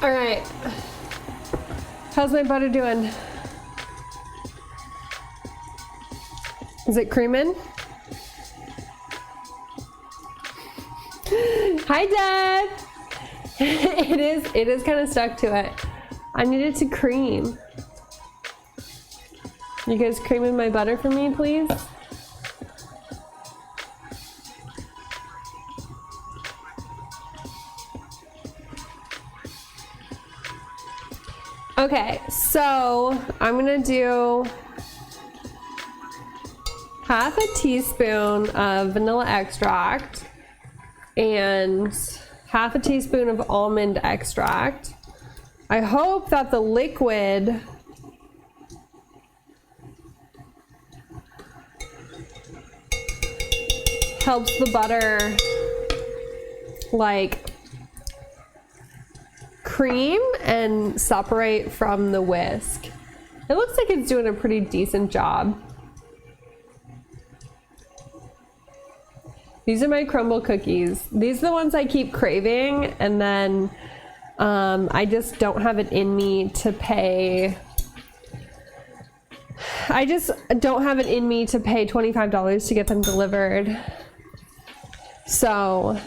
All right. How's my butter doing? Is it creaming? Hi, Dad. It is kind of stuck to it. I need it to cream. You guys creaming my butter for me, please? Okay, so I'm gonna do half a teaspoon of vanilla extract and half a teaspoon of almond extract. I hope that the liquid helps the butter like cream and separate from the whisk. It looks like it's doing a pretty decent job. These are my crumble cookies. These are the ones I keep craving, and then I just don't have it in me to pay. I just don't have it in me to pay $25 to get them delivered. So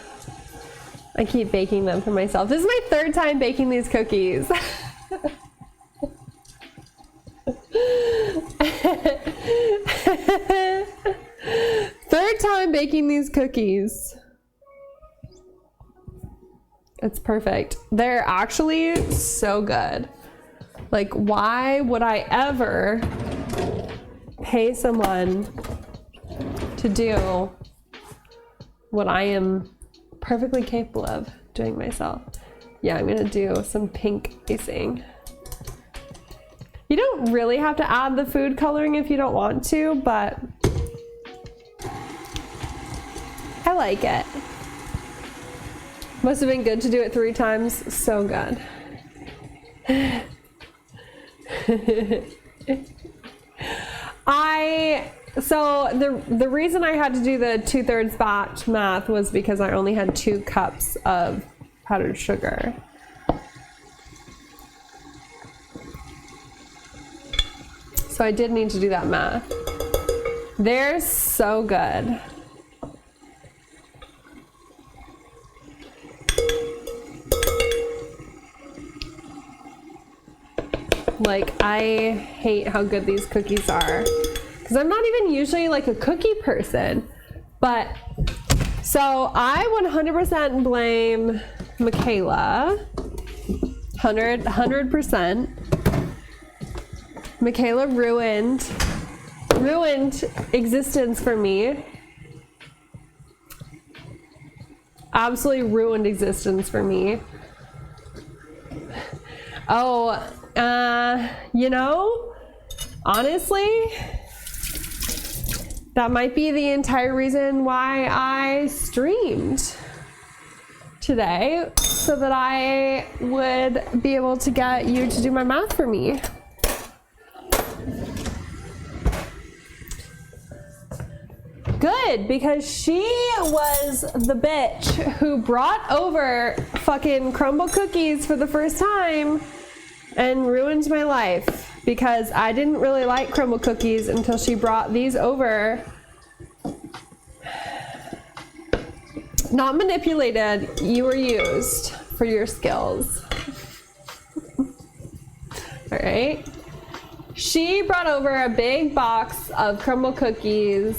I keep baking them for myself. This is my third time baking these cookies. Third time baking these cookies. It's perfect. They're actually so good. Like, why would I ever pay someone to do what I am perfectly capable of doing myself? Yeah, I'm gonna do some pink icing. You don't really have to add the food coloring if you don't want to, but I like it. Must have been good to do it 3 times. So good. So the reason I had to do the 2/3 batch math was because I only had 2 cups of powdered sugar. So I did need to do that math. They're so good. Like, I hate how good these cookies are, because I'm not even usually like a cookie person, but so I 100% blame Michaela. 100%. Michaela ruined existence for me. Absolutely ruined existence for me. Oh, you know, honestly, that might be the entire reason why I streamed today, so that I would be able to get you to do my math for me. Good, because she was the bitch who brought over fucking crumble cookies for the first time and ruined my life, because I didn't really like crumble cookies until she brought these over. Not manipulated, you were used for your skills. All right. She brought over a big box of crumble cookies.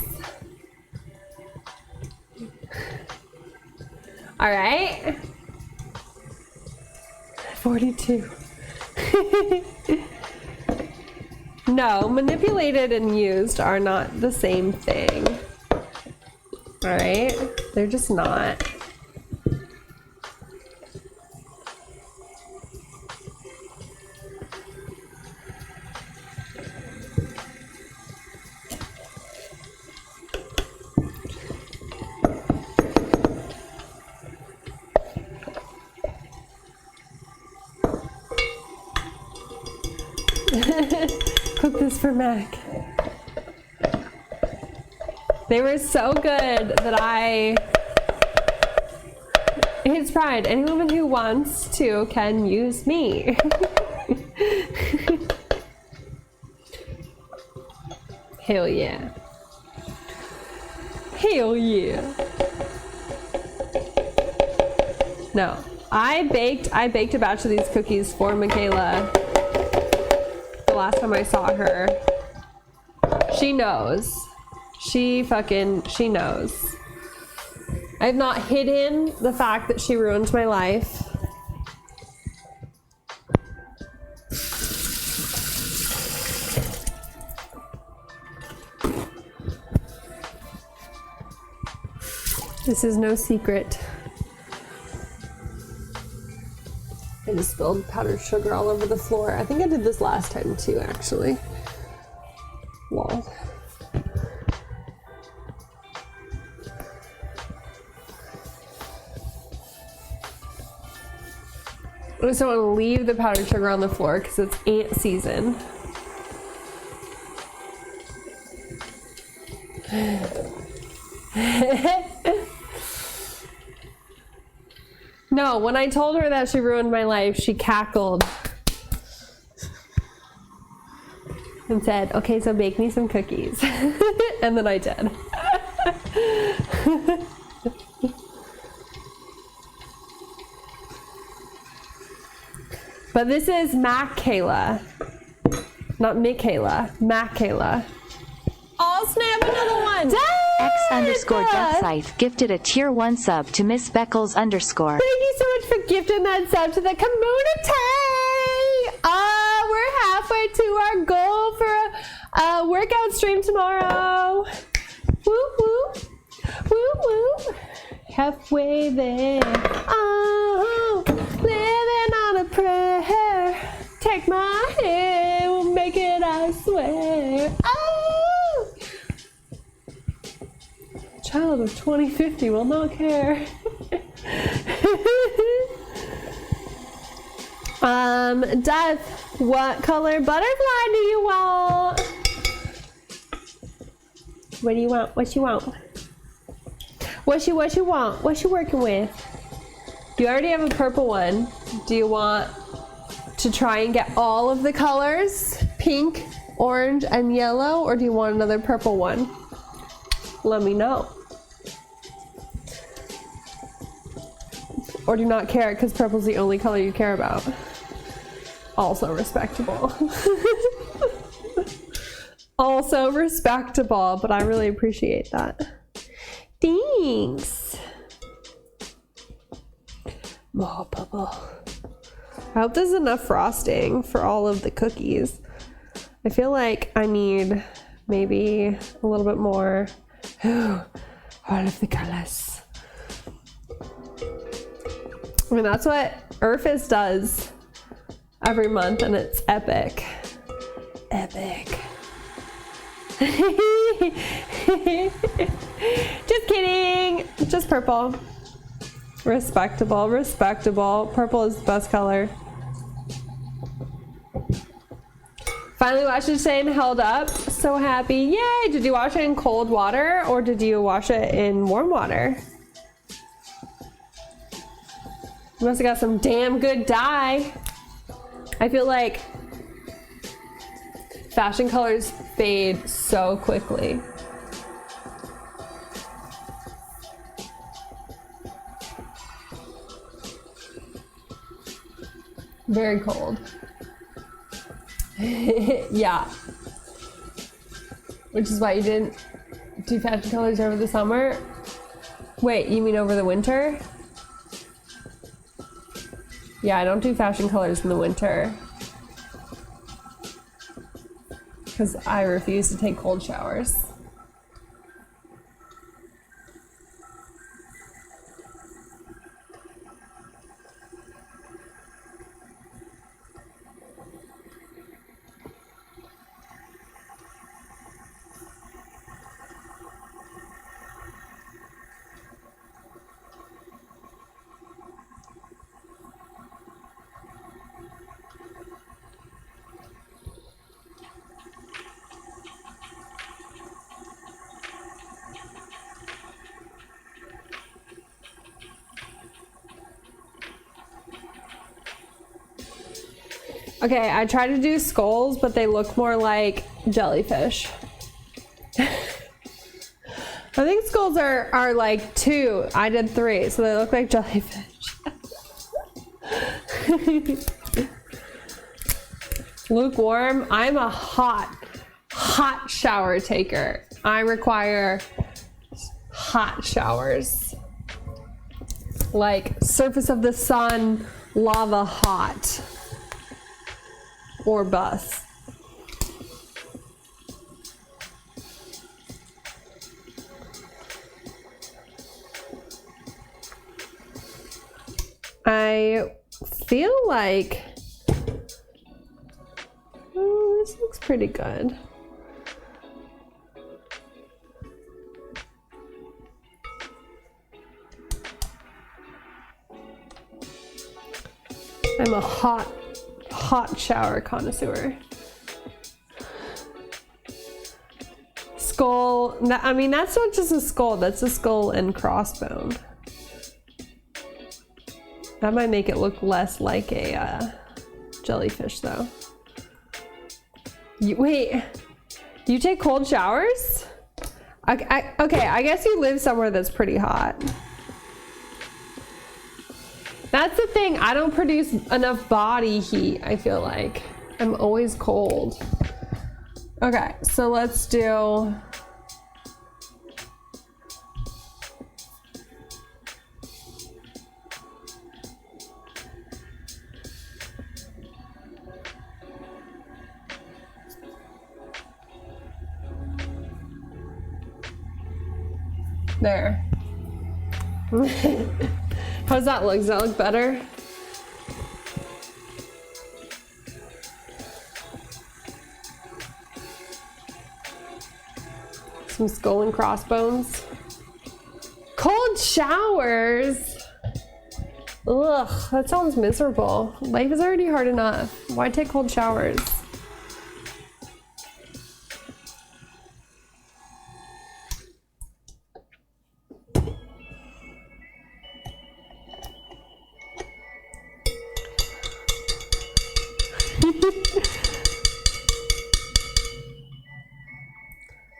All right. 42. No, manipulated and used are not the same thing. All right? They're just not. Cook this for Mac. They were so good that It's Pride. Any woman who wants to can use me. Hell yeah. Hell yeah. No, I baked a batch of these cookies for Michaela the last time I saw her. She knows. She knows. I've not hidden the fact that she ruined my life. This is no secret. I just spilled powdered sugar all over the floor. I think I did this last time too, actually. Lol. I just don't want to leave the powdered sugar on the floor because it's ant season. No, when I told her that she ruined my life, she cackled and said, okay, so bake me some cookies. And then I did. But this is Mac-Kayla. Not Michaela, Mac-Kayla. Oh snap, another one! X_Deathscythe gifted a tier 1 sub to Miss Beckles_. Thank you so much for gifting that sub to the community! We're halfway to our goal for a workout stream tomorrow. Woo woo! Woo woo! Halfway there. Oh, living on a prayer. Take my hand, we'll make it, I swear. Oh! Child of 2050 will not care. Death, what color butterfly do you want? What do you want? What you want? What you want? What you working with? You already have a purple one. Do you want to try and get all of the colors? Pink, orange, and yellow, or do you want another purple one? Let me know. Or do not care because purple's the only color you care about. Also respectable. Also respectable, but I really appreciate that. Thanks. More bubble. I hope there's enough frosting for all of the cookies. I feel like I need maybe a little bit more. All of the colors. I mean, that's what Urfus does every month, and it's epic. Epic. Just kidding. Just purple. Respectable, respectable. Purple is the best color. Finally watched it today and held up. So happy. Yay! Did you wash it in cold water or did you wash it in warm water? You must have got some damn good dye. I feel like fashion colors fade so quickly. Very cold. Yeah. Which is why you didn't do fashion colors over the summer? Wait, you mean over the winter? Yeah, I don't do fashion colors in the winter. Because I refuse to take cold showers. Okay, I tried to do skulls, but they look more like jellyfish. I think skulls are like 2. I did 3, so they look like jellyfish. Lukewarm. I'm a hot shower taker. I require hot showers. Like surface of the sun, lava hot. Or bus. I feel like, oh, this looks pretty good. I'm a hot shower connoisseur. Skull, I mean, that's not just a skull, that's a skull and crossbone. That might make it look less like a jellyfish though. Wait, you take cold showers? Okay, I guess you live somewhere that's pretty hot. That's the thing, I don't produce enough body heat, I feel like. I'm always cold. Okay, so let's do... There. How does that look? Does that look better? Some skull and crossbones. Cold showers? Ugh, that sounds miserable. Life is already hard enough. Why take cold showers?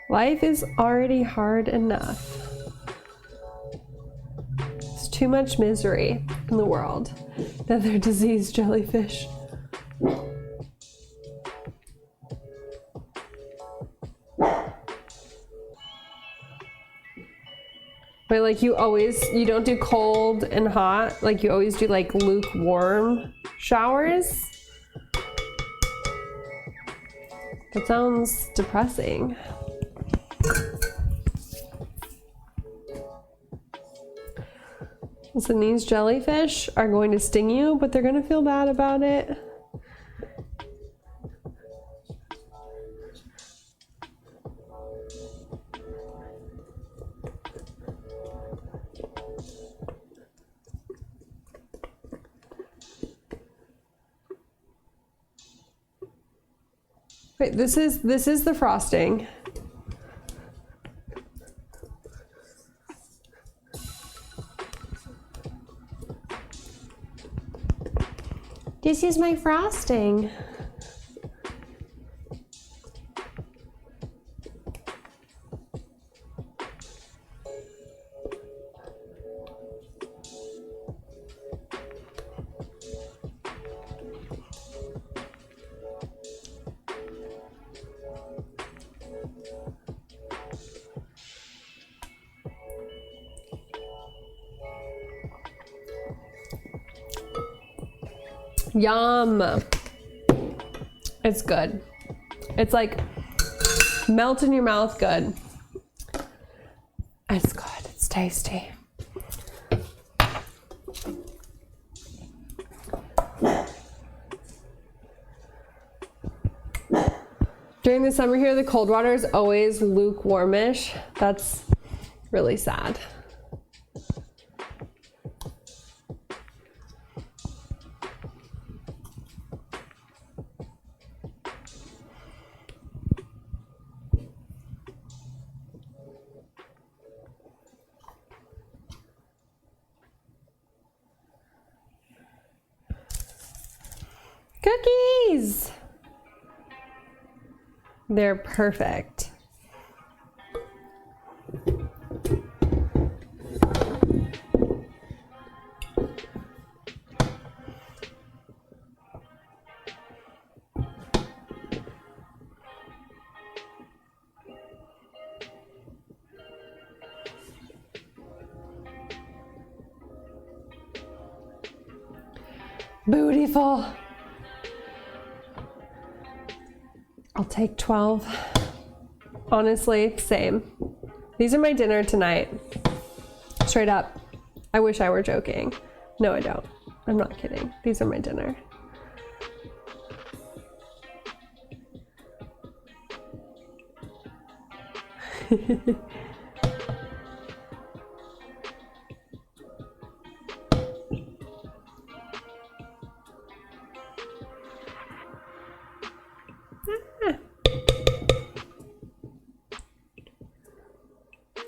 Life is already hard enough. There's too much misery in the world that they're diseased jellyfish. But like you don't do cold and hot, like you always do like lukewarm showers. That sounds depressing. Listen, these jellyfish are going to sting you, but they're going to feel bad about it. Wait, this is the frosting. This is my frosting. Yum. It's good. It's like melt in your mouth good. It's good. It's tasty. During the summer here, the cold water is always lukewarmish. That's really sad. They're perfect. Beautiful. I'll take 12. Honestly, same. These are my dinner tonight. Straight up. I wish I were joking. No, I don't. I'm not kidding. These are my dinner.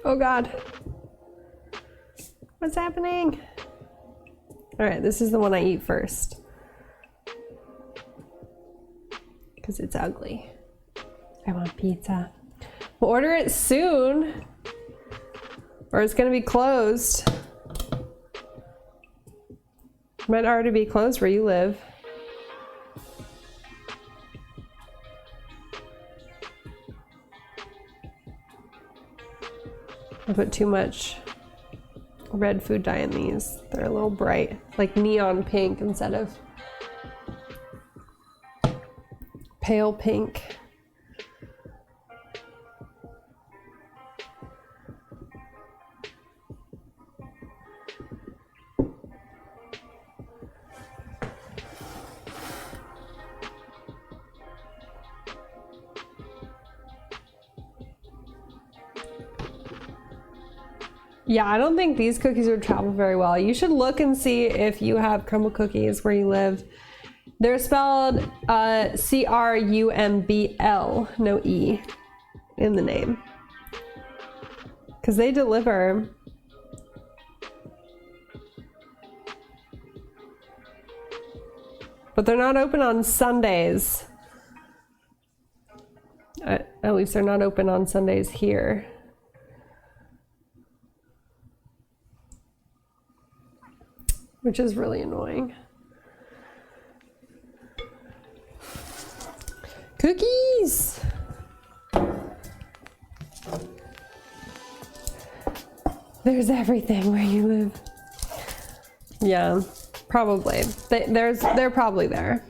Oh God. What's happening? All right, this is the one I eat first. Because it's ugly. I want pizza. We'll order it soon. Or it's gonna be closed. Might already be closed where you live. I put too much red food dye in these. They're a little bright, like neon pink instead of pale pink. Yeah, I don't think these cookies would travel very well. You should look and see if you have crumble cookies where you live. They're spelled C-R-U-M-B-L, no E in the name. Because they deliver. But they're not open on Sundays. At least they're not open on Sundays here. Which is really annoying. Cookies! There's everything where you live. Yeah, probably. They're probably there.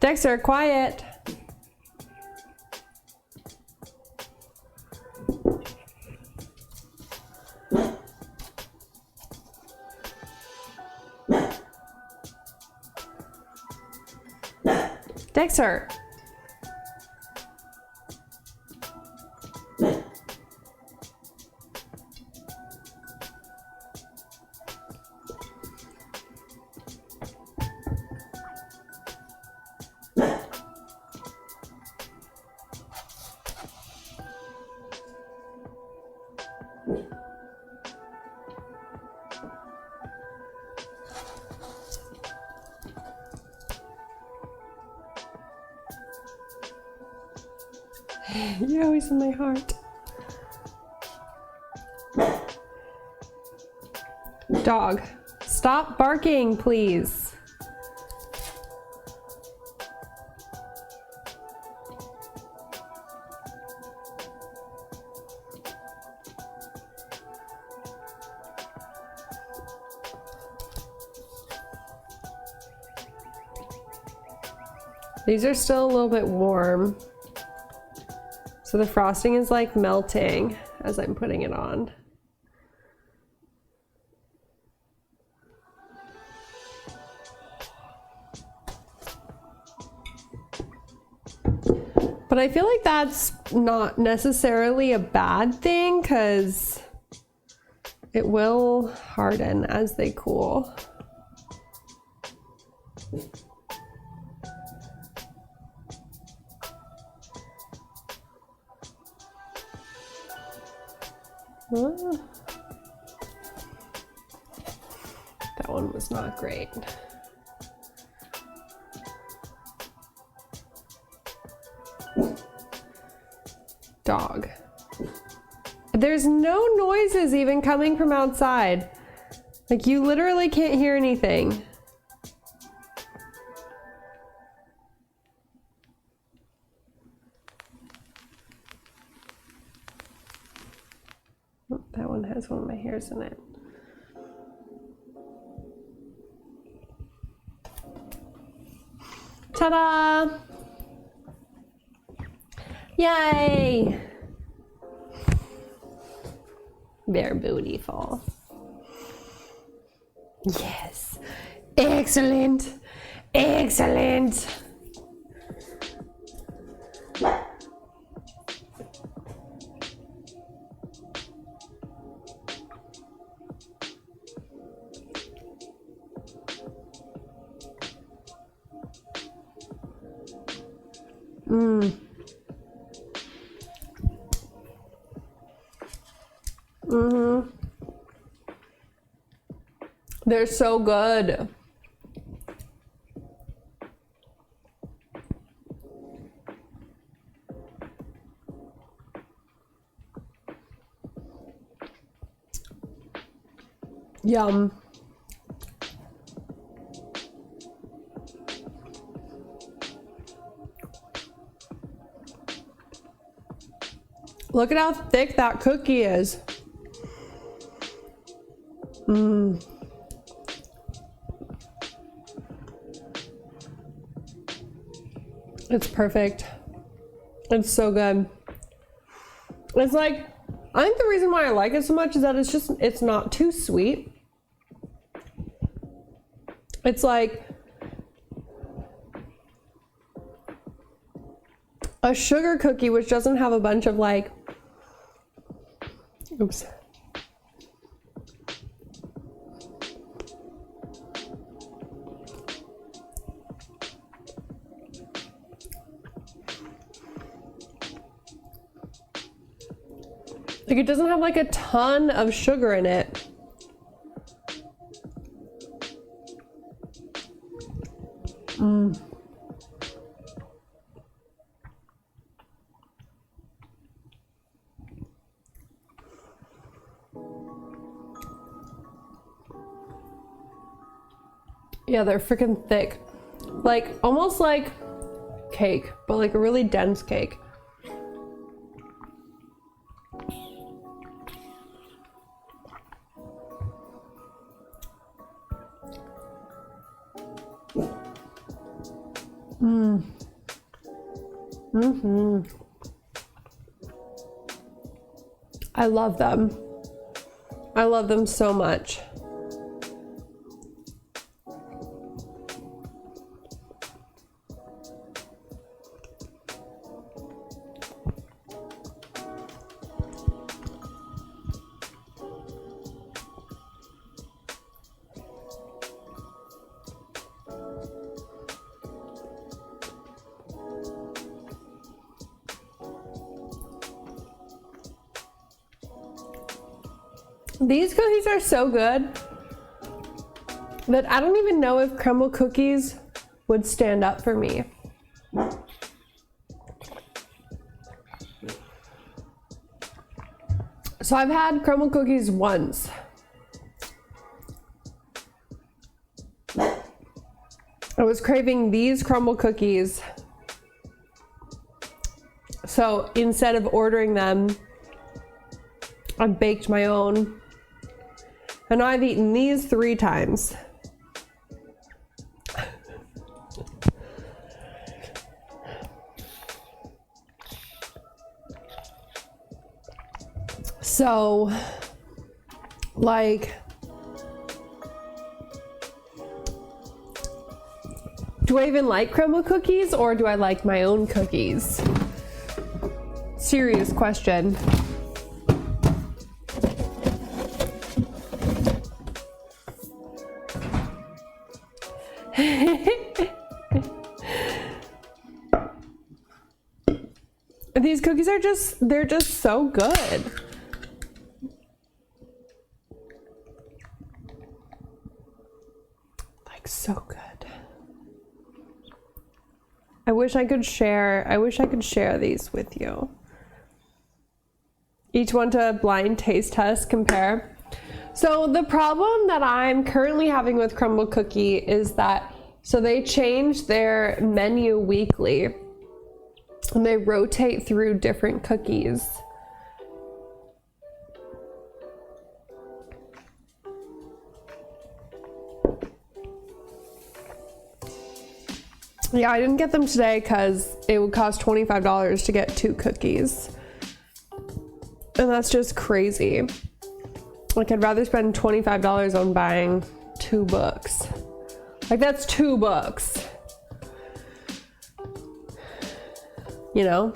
Dexter, quiet. Dexter. You're always in my heart. Dog, stop barking, please. These are still a little bit warm. So the frosting is like melting as I'm putting it on. But I feel like that's not necessarily a bad thing because it will harden as they cool. That one was not great. Dog. There's no noises even coming from outside. Like, you literally can't hear anything. Oh, that one has one of my hairs in it. Ta-da! Yay! They're beautiful. Yes. Excellent. Excellent. They're so good. Yum. Look at how thick that cookie is. It's perfect. It's so good. It's like, I think the reason why I like it so much is that it's not too sweet. It's like a sugar cookie which doesn't have a bunch of like, oops. Like, it doesn't have like a ton of sugar in it. Yeah, they're freaking thick. Like, almost like cake, but like a really dense cake. I love them. I love them so much. These cookies are so good that I don't even know if crumble cookies would stand up for me. So I've had crumble cookies once. I was craving these crumble cookies. So instead of ordering them, I baked my own. And I've eaten these 3 times. So, like, do I even like crumble cookies or do I like my own cookies? Serious question. These cookies are they're just so good. Like, so good. I wish I could share these with you. Each one to a blind taste test, compare. So the problem that I'm currently having with Crumble Cookie is that, so they change their menu weekly and they rotate through different cookies. Yeah, I didn't get them today because it would cost $25 to get 2 cookies. And that's just crazy. Like, I'd rather spend $25 on buying 2 books. Like, that's 2 books. You know?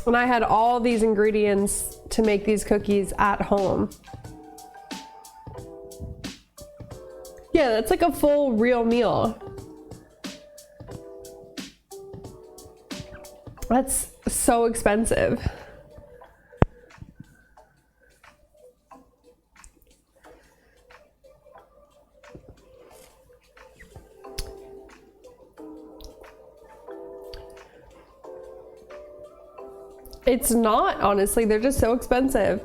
And I had all these ingredients to make these cookies at home. Yeah, that's like a full real meal. That's so expensive. It's not, honestly, they're just so expensive.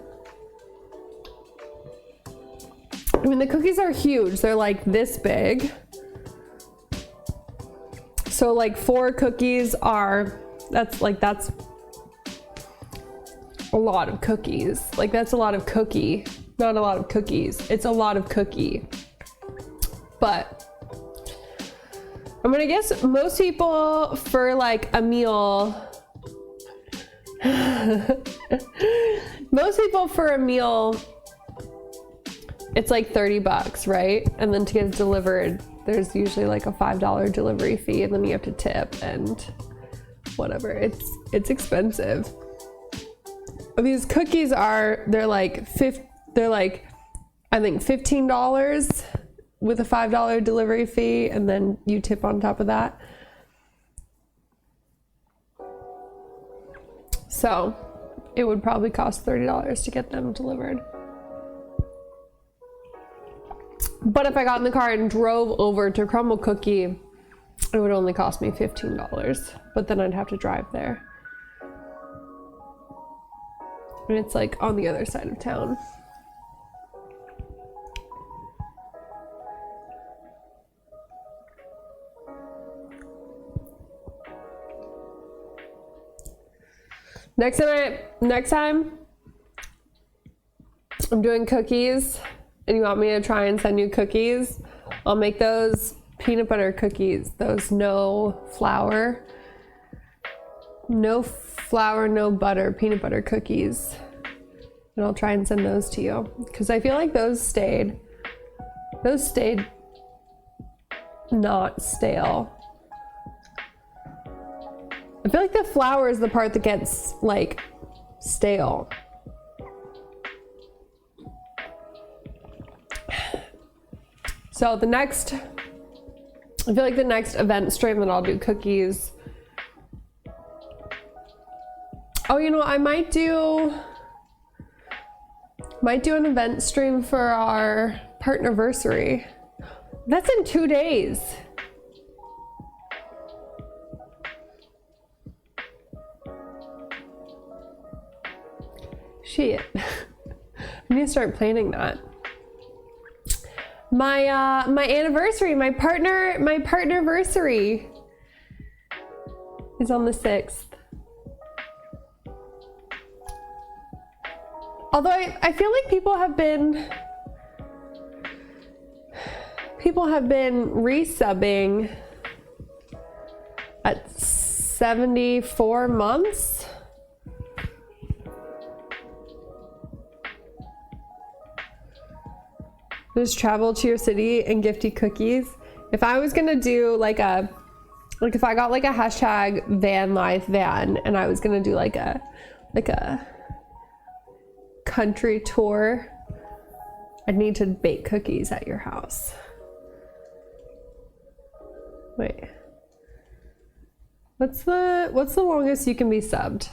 I mean, the cookies are huge. They're like this big. So like 4 cookies are, that's a lot of cookies. Like, that's a lot of cookie, not a lot of cookies. It's a lot of cookie. But I'm gonna guess most people for like a meal, most people for a meal, it's like $30, right? And then to get it delivered, there's usually like a $5 delivery fee, and then you have to tip and whatever. It's expensive. These cookies are, they're like I think $15 with a $5 delivery fee, and then you tip on top of that. So it would probably cost $30 to get them delivered. But if I got in the car and drove over to Crumble Cookie, it would only cost me $15, but then I'd have to drive there. And it's like on the other side of town. Next time I'm doing cookies and you want me to try and send you cookies, I'll make those peanut butter cookies, those no flour, no butter peanut butter cookies. And I'll try and send those to you, because I feel like those stayed not stale. I feel like the flour is the part that gets like stale. So I feel like the next event stream that I'll do cookies. Oh, you know, I might do an event stream for our partnerversary. That's in 2 days. Shit. I need to start planning that. My anniversary, my partnerversary is on the 6th. Although I feel like people have been resubbing at 74 months. Just travel to your city and gift you cookies. If I was gonna do if I got like a hashtag van life van, and I was gonna do like a country tour, I'd need to bake cookies at your house. Wait. What's the longest you can be subbed?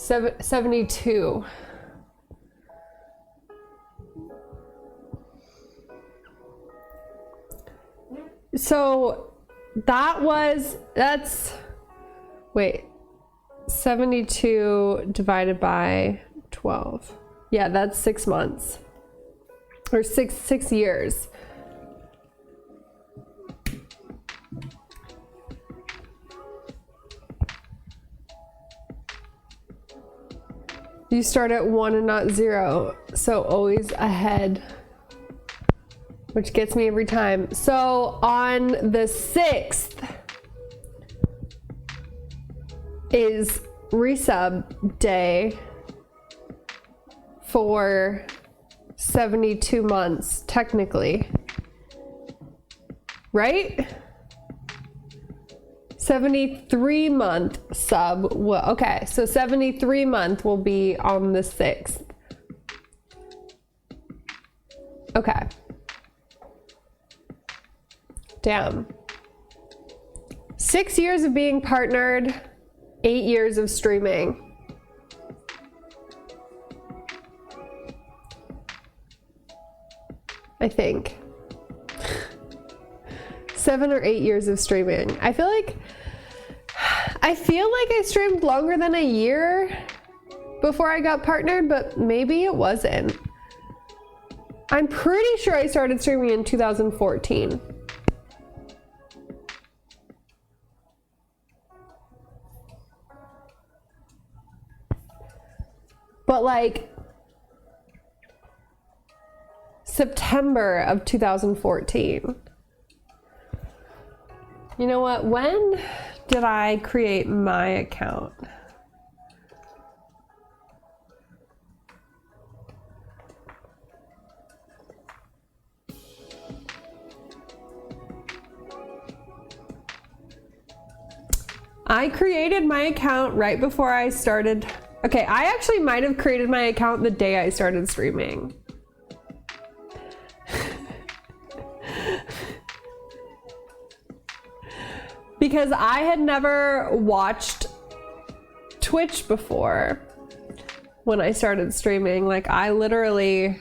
72. So wait, 72 divided by 12. Yeah, that's 6 months. Or six years. You start at 1 and not 0, so always ahead, which gets me every time. So on the 6th is resub day for 72 months, technically. Right? 73 month sub. Well, okay, so 73 month will be on the 6th. Okay. Damn. 6 years of being partnered, 8 years of streaming. I think. 7 or 8 years of streaming. I feel like I streamed longer than a year before I got partnered, but maybe it wasn't. I'm pretty sure I started streaming in 2014. But like September of 2014. You know what? When did I create my account? I created my account right before I started. Okay, I actually might have created my account the day I started streaming. Because I had never watched Twitch before when I started streaming. Like, I literally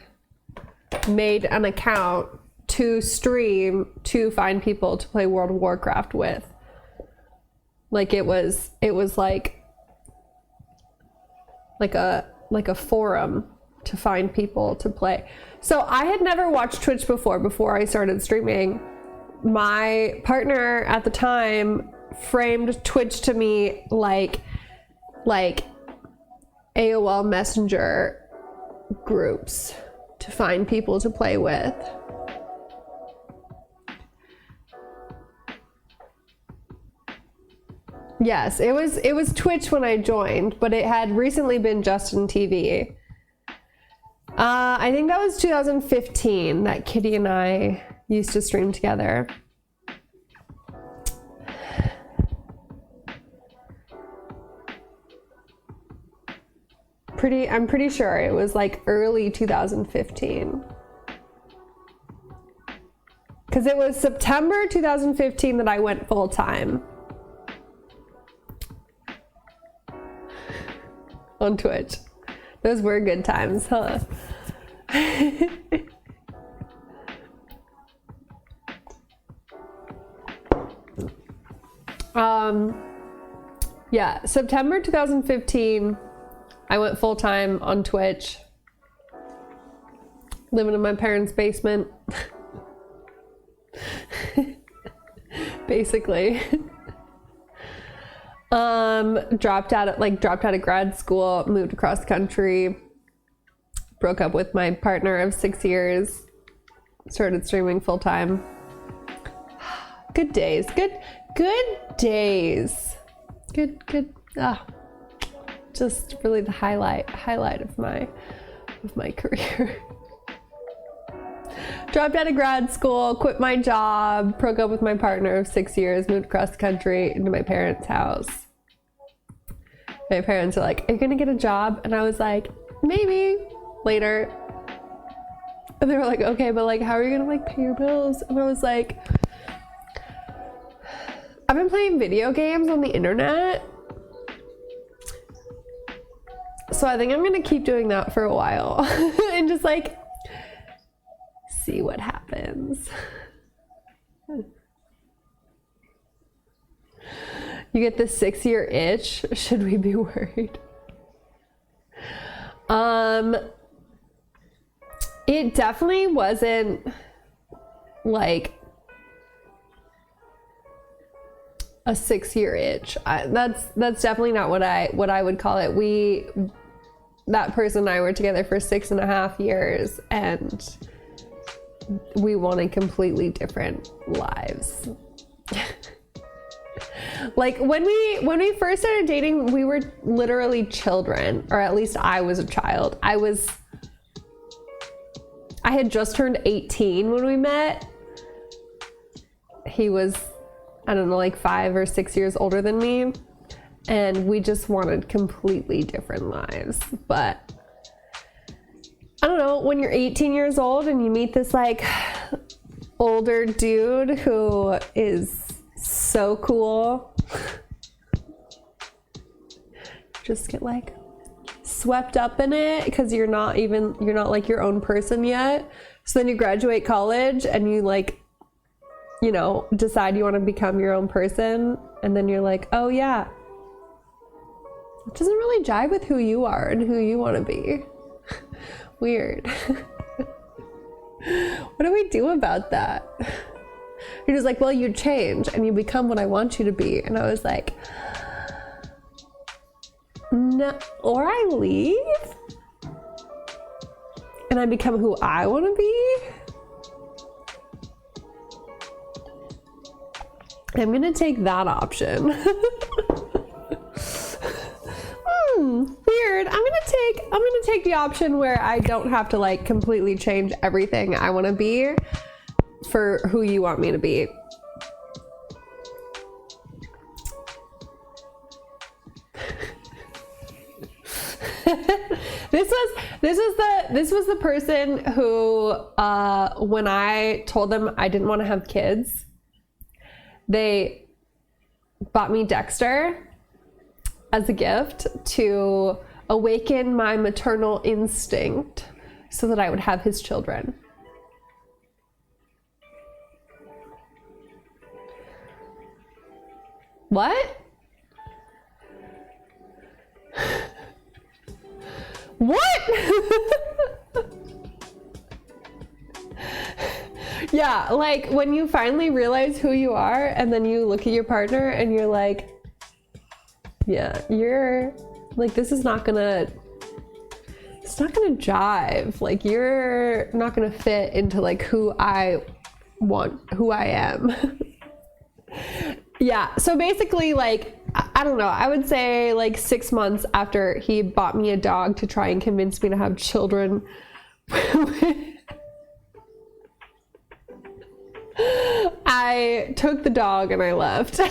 made an account to stream to find people to play World of Warcraft with. Like, it was like a forum to find people to play. So I had never watched Twitch before I started streaming. My partner at the time framed Twitch to me like AOL Messenger groups to find people to play with. Yes, it was Twitch when I joined, but it had recently been Justin TV. I think that was 2015 that Kitty and I used to stream together. I'm pretty sure it was like early 2015. Because it was September 2015 that I went full time on Twitch. Those were good times, huh? Yeah, September 2015, I went full time on Twitch, living in my parents' basement, basically. Dropped out of grad school, moved across the country, broke up with my partner of 6 years, started streaming full time. Good days, good days. Good. Just really the highlight of my career. Dropped out of grad school, quit my job, broke up with my partner of 6 years, moved across the country into my parents' house. My parents are like, "Are you gonna get a job?" And I was like, "Maybe later." And they were like, "Okay, but like, how are you gonna like pay your bills?" And I was like, "I've been playing video games on the internet So I think I'm gonna keep doing that for a while and just like see what happens. You get the 6-year itch. Should we be worried? It definitely wasn't like a 6-year itch. That's definitely not what I would call it. That person and I were together for 6.5 years, and we wanted completely different lives. Like when we first started dating, we were literally children, or at least I was a child. I had just turned 18 when we met. He was, I don't know, like 5 or 6 years older than me, and we just wanted completely different lives. But I don't know, when you're 18 years old and you meet this like older dude who is so cool, just get like swept up in it because you're not like your own person yet. So then you graduate college and you like, you know, decide you want to become your own person, and then you're like, oh yeah, it doesn't really jive with who you are and who you want to be. Weird. What do we do about that? You're just like, well, you change and you become what I want you to be. And I was like, no, or I leave and I become who I want to be. I'm gonna take that option. Weird. I'm gonna take the option where I don't have to like completely change everything I want to be for who you want me to be. This was the person who when I told them I didn't want to have kids, they bought me Dexter as a gift to awaken my maternal instinct so that I would have his children. What? What? Yeah, like when you finally realize who you are and then you look at your partner and you're like, yeah, you're like, it's not gonna jive. Like, you're not gonna fit into like who I am. Yeah, so basically, like, I don't know, I would say like 6 months after he bought me a dog to try and convince me to have children, I took the dog and I left. And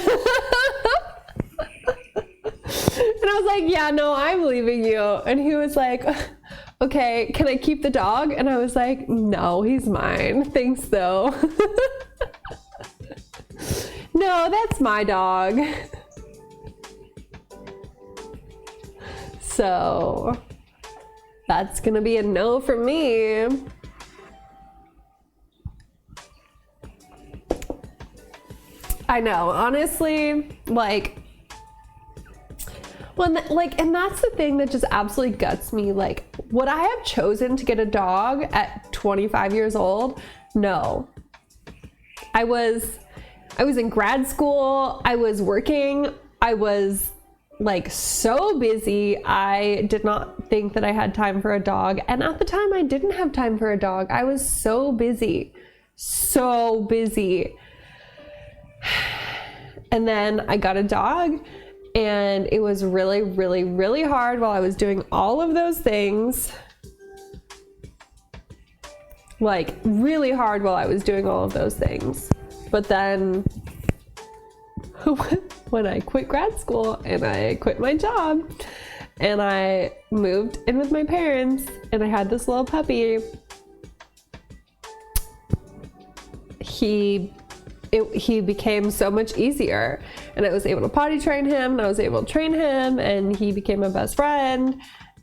I was like, yeah, no, I'm leaving you. And he was like, okay, can I keep the dog? And I was like, no, he's mine. Thanks, though. No, that's my dog. So that's gonna be a no for me. I know, honestly, like, and that's the thing that just absolutely guts me. Like, would I have chosen to get a dog at 25 years old? No. I was in grad school, I was working, I was like so busy. I did not think that I had time for a dog. And at the time I didn't have time for a dog. I was so busy. And then I got a dog, and it was really, really, really hard while I was doing all of those things. Like, really hard while I was doing all of those things. But then when I quit grad school and I quit my job and I moved in with my parents and I had this little puppy, he became so much easier, and I was able to potty train him, and I was able to train him, and he became my best friend,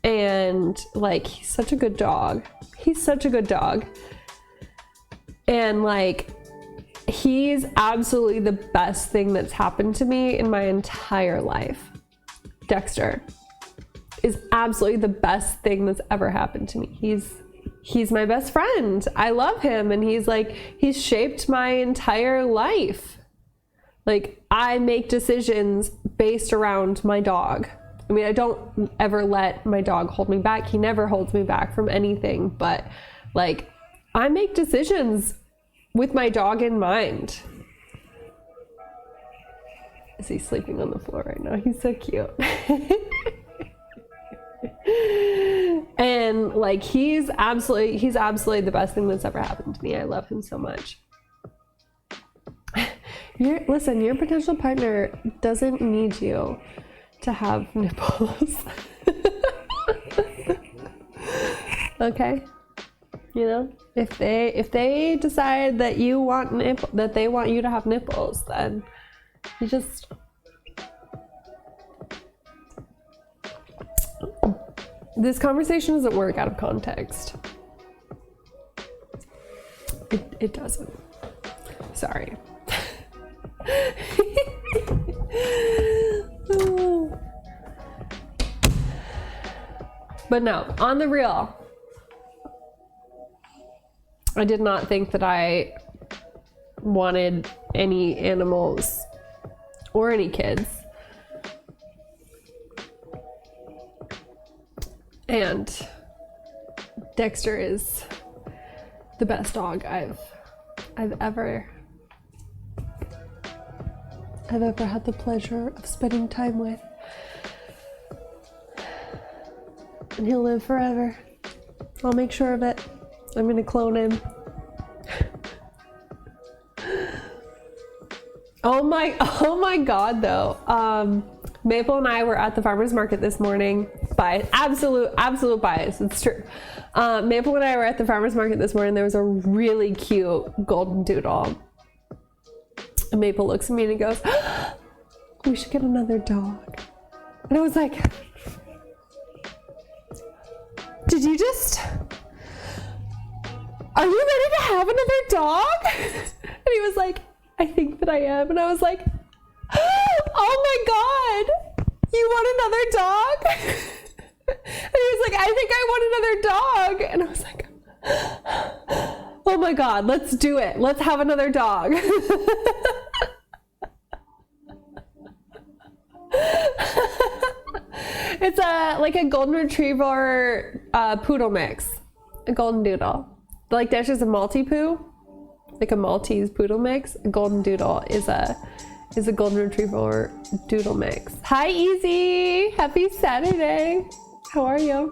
And like, he's such a good dog. He's such a good dog. And like, he's absolutely the best thing that's happened to me in my entire life. Dexter is absolutely the best thing that's ever happened to me. He's my best friend. I love him, and he's shaped my entire life. Like, I make decisions based around my dog. I mean, I don't ever let my dog hold me back. He never holds me back from anything, but like, I make decisions with my dog in mind. Is he sleeping on the floor right now? He's so cute. And like, he's absolutely the best thing that's ever happened to me. I love him so much. Listen, your potential partner doesn't need you to have nipples. Okay? You know, if they decide that they want you to have nipples, then you just this conversation doesn't work out of context. It doesn't. Sorry. But no, on the real, I did not think that I wanted any animals or any kids. And Dexter is the best dog I've ever had the pleasure of spending time with. And he'll live forever. I'll make sure of it. I'm gonna clone him. Oh my God, though. Maple and I were at the farmer's market this morning. Bias, absolute bias. It's true. Maple and I were at the farmer's market this morning. There was a really cute golden doodle. And Maple looks at me and he goes, "We should get another dog." And I was like, "Did you just? Are you ready to have another dog?" And he was like, "I think that I am." And I was like, "Oh my God, you want another dog?" And he was like, "I think I want another dog." And I was like, "Oh my God, let's do it. Let's have another dog." It's like a golden retriever poodle mix, a golden doodle. Like Dash is a Maltipoo, like a Maltese poodle mix. A golden doodle is a golden retriever doodle mix. Hi, Easy. Happy Saturday. How are you?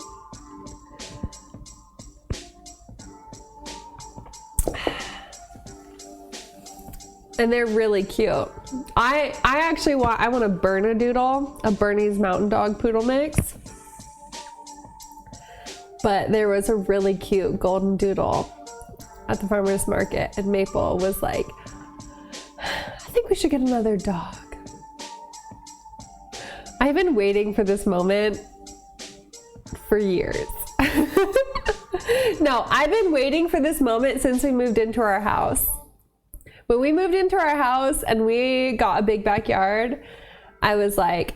And they're really cute. I actually want a Bernedoodle, a Bernese Mountain Dog poodle mix. But there was a really cute golden doodle at the farmer's market, and Maple was like, "I think we should get another dog." I've been waiting for this moment for years. No, I've been waiting for this moment since we moved into our house. When we moved into our house and we got a big backyard, I was like,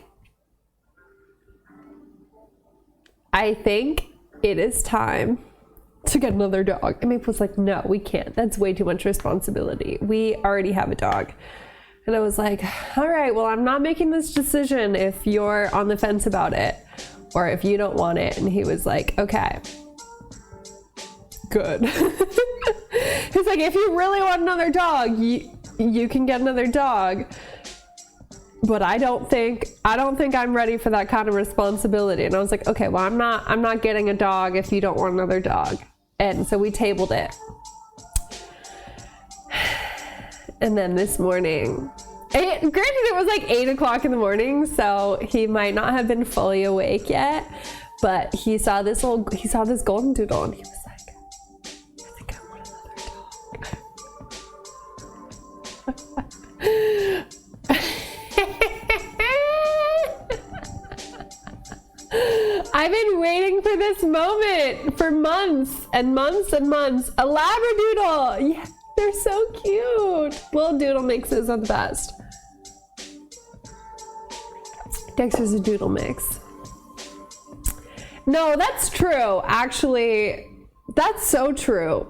I think it is time to get another dog. And Maple was like, "No, we can't. That's way too much responsibility. We already have a dog." And I was like, "All right, well, I'm not making this decision if you're on the fence about it or if you don't want it." And he was like, "Okay, good." He's like, "If you really want another dog, you can get another dog. But I don't think I'm ready for that kind of responsibility." And I was like, "Okay, well, I'm not getting a dog if you don't want another dog." And so we tabled it. And then this morning, granted it was like 8 o'clock in the morning, so he might not have been fully awake yet, but he saw this golden doodle and he was like, "I think I want another dog." I've been waiting for this moment for months and months and months. A Labradoodle. Yeah, they're so cute. Little doodle mixes are the best. Dexter's a doodle mix. No, that's true. Actually, that's so true.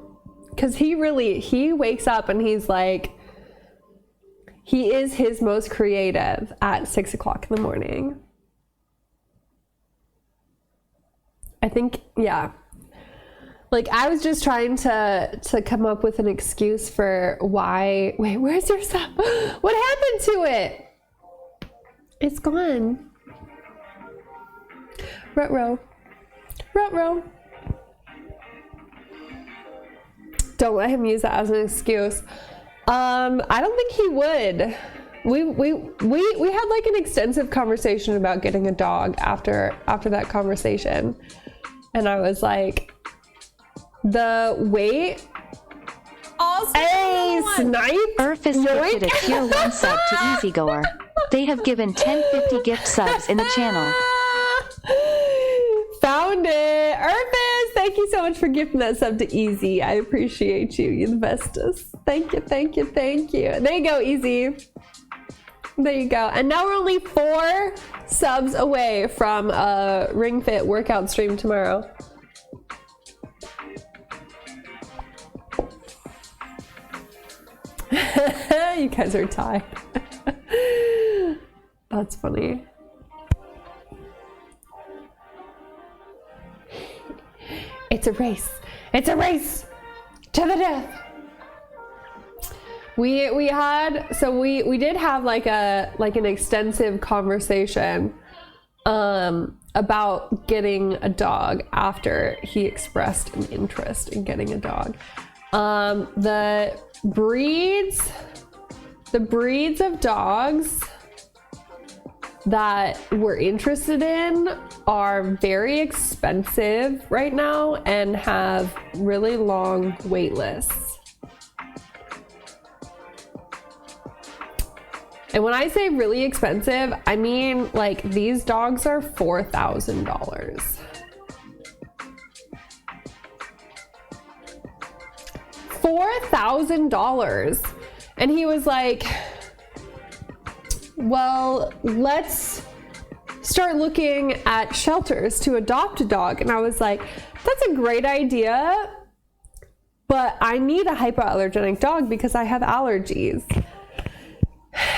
Because he wakes up and he's like, he is his most creative at 6 o'clock in the morning. I think, yeah. Like, I was just trying to come up with an excuse for why. Wait, where's your stuff? What happened to it? It's gone. Ruh-roh. Ruh-roh. Don't let him use that as an excuse. I don't think he would. We had like an extensive conversation about getting a dog after that conversation. And I was like, the wait. Also, hey, Snipe! Earth is gifted a tier 1 sub to Easygoer. They have given 1050 gift subs in the channel. Found it! Earthis, thank you so much for gifting that sub to Easy. I appreciate you. You're the bestest. Thank you, thank you, thank you. There you go, Easy. There you go. And now we're only 4 subs away from a Ring Fit workout stream tomorrow. You guys are tied. That's funny. It's a race. It's a race to the death. We did have like an extensive conversation about getting a dog after he expressed an interest in getting a dog. The breeds of dogs that we're interested in are very expensive right now and have really long wait lists. And when I say really expensive, I mean like these dogs are $4,000. $4,000. And he was like, well, let's start looking at shelters to adopt a dog. And I was like, that's a great idea, but I need a hypoallergenic dog because I have allergies.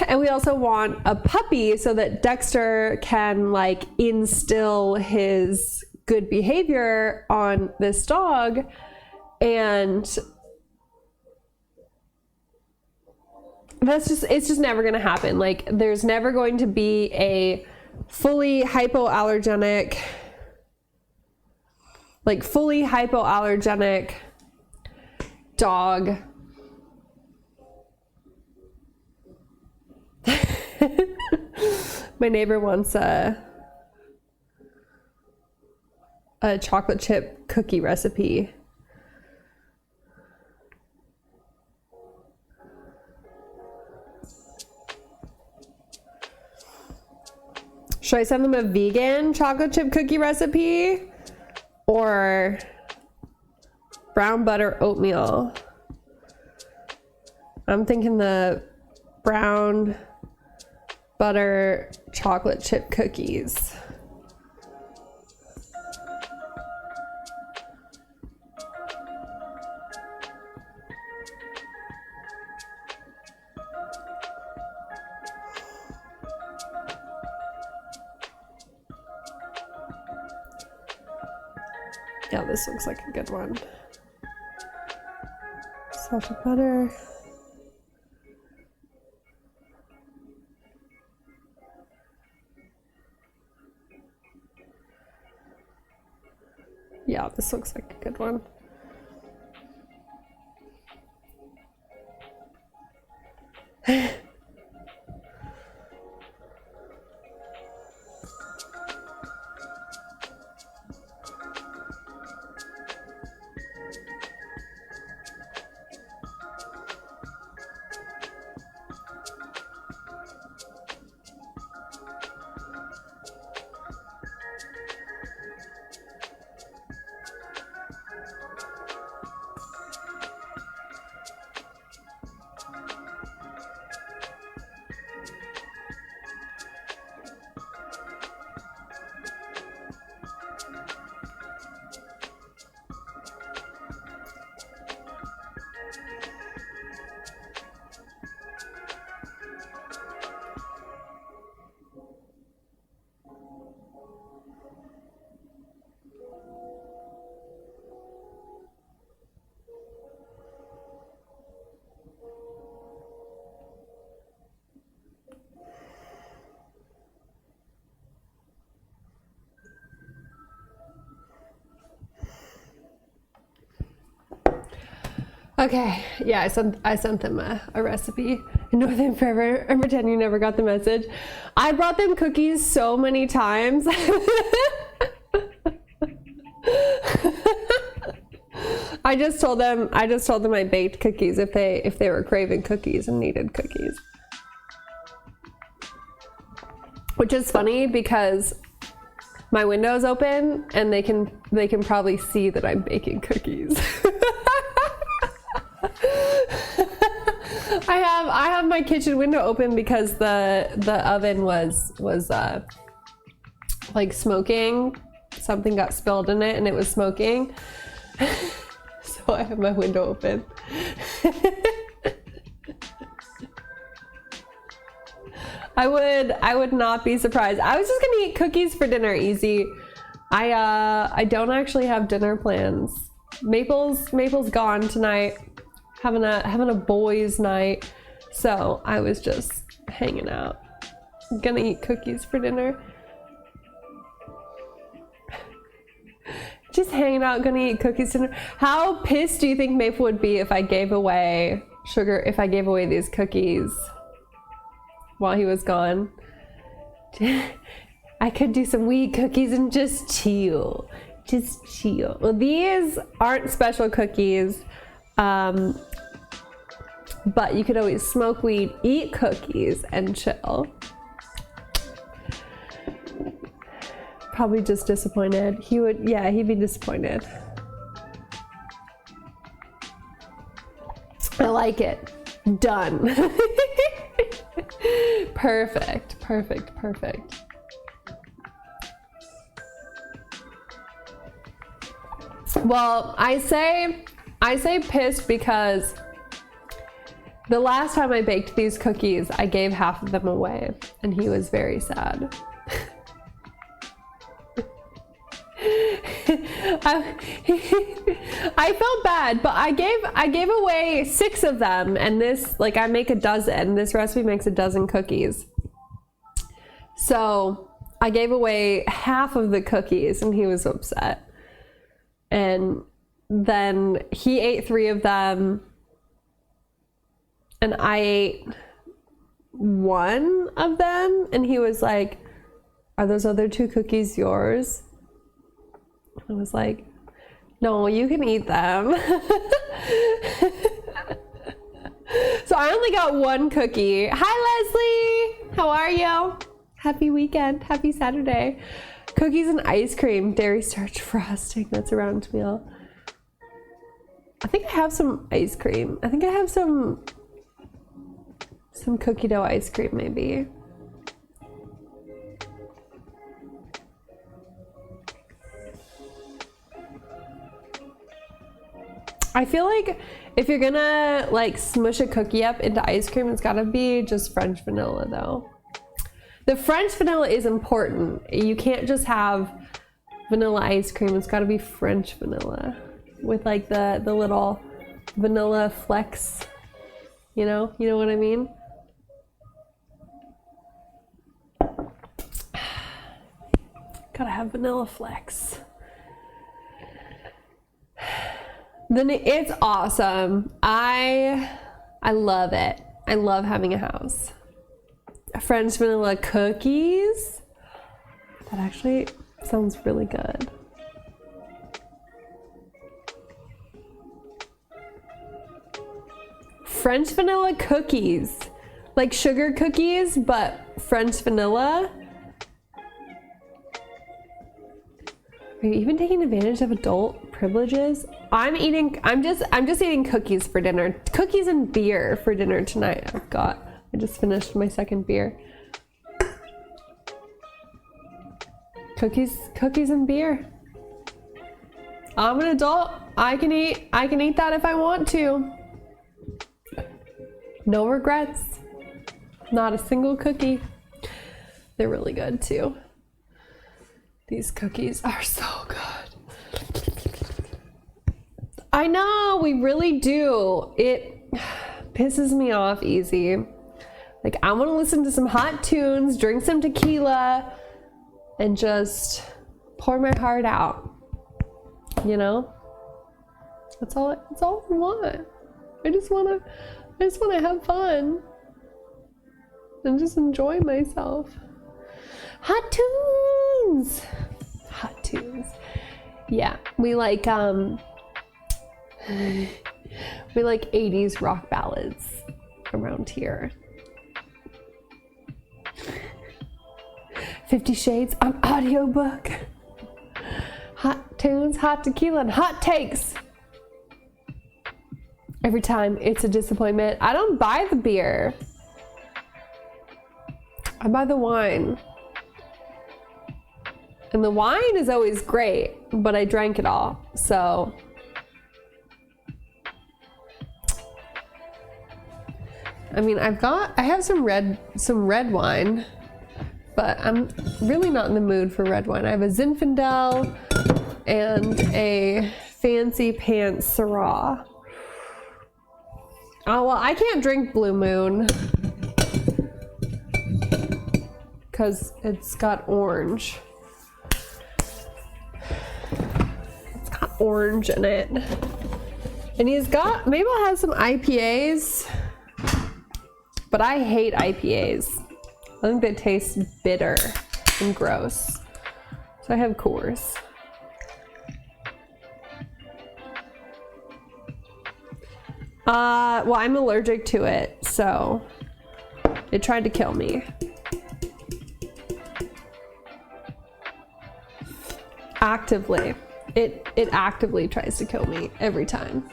And we also want a puppy so that Dexter can like instill his good behavior on this dog. And it's just never going to happen. Like there's never going to be a fully hypoallergenic dog. My neighbor wants a chocolate chip cookie recipe. Should I send them a vegan chocolate chip cookie recipe or brown butter oatmeal? I'm thinking the brown butter chocolate chip cookies. Yeah, this looks like a good one. Salted butter. Yeah, this looks like a good one. Okay, yeah, I sent them a recipe. I know them forever and pretend you never got the message. I brought them cookies so many times. I just told them I baked cookies if they were craving cookies and needed cookies. Which is funny because my window's open and they can probably see that I'm baking cookies. I have my kitchen window open because the oven was like smoking. Something got spilled in it and it was smoking. So I have my window open. I would not be surprised. I was just gonna eat cookies for dinner, easy. I don't actually have dinner plans. Maple's gone tonight, having a boys' night. So I was just hanging out. Gonna eat cookies for dinner. Just hanging out, gonna eat cookies dinner. How pissed do you think Maple would be if I gave away these cookies while he was gone? I could do some weed cookies and just chill. Well, these aren't special cookies, but you could always smoke weed, eat cookies, and chill. Probably just disappointed. He'd be disappointed. I like it. Done. Perfect. Well, I say pissed because the last time I baked these cookies, I gave half of them away, and he was very sad. I felt bad, but I gave away 6 of them, and this, like, I make a dozen. This recipe makes a dozen cookies. So I gave away half of the cookies, and he was upset. And then he ate 3 of them, and I ate 1 of them, and he was like, "Are those other 2 cookies yours?" I was like, "No, you can eat them." So I only got 1 cookie. Hi, Leslie. How are you? Happy weekend. Happy Saturday. Cookies and ice cream, dairy starch frosting. That's a round meal. I think I have some ice cream. I think I have some cookie dough ice cream, maybe. I feel like if you're gonna like smush a cookie up into ice cream, it's gotta be just French vanilla though. The French vanilla is important. You can't just have vanilla ice cream. It's gotta be French vanilla with like the little vanilla flecks. You know what I mean? Gotta have vanilla flecks. Then it's awesome. I love it. I love having a house. French vanilla cookies. That actually sounds really good. French vanilla cookies. Like sugar cookies, but French vanilla. Are you even taking advantage of adult privileges? I'm just eating cookies for dinner. Cookies and beer for dinner tonight. I just finished my second beer. Cookies and beer. I'm an adult. I can eat that if I want to. No regrets. Not a single cookie. They're really good too. These cookies are so good. I know, we really do. It pisses me off easy. Like, I want to listen to some hot tunes, drink some tequila, and just pour my heart out. You know? That's all I want. I just wanna have fun and just enjoy myself. Hot tunes! Hot tunes. Yeah, we like 80s rock ballads around here. 50 Shades on audiobook. Hot tunes, hot tequila, and hot takes. Every time it's a disappointment. I don't buy the beer. I buy the wine. And the wine is always great, but I drank it all, so. I mean, I have some red wine, but I'm really not in the mood for red wine. I have a Zinfandel and a Fancy Pants Syrah. Oh, well, I can't drink Blue Moon because it's got orange. It's got orange in it. And maybe I'll have some IPAs, but I hate IPAs. I think they taste bitter and gross. So I have Coors. Well, I'm allergic to it, so it tried to kill me. Actively. It actively tries to kill me every time.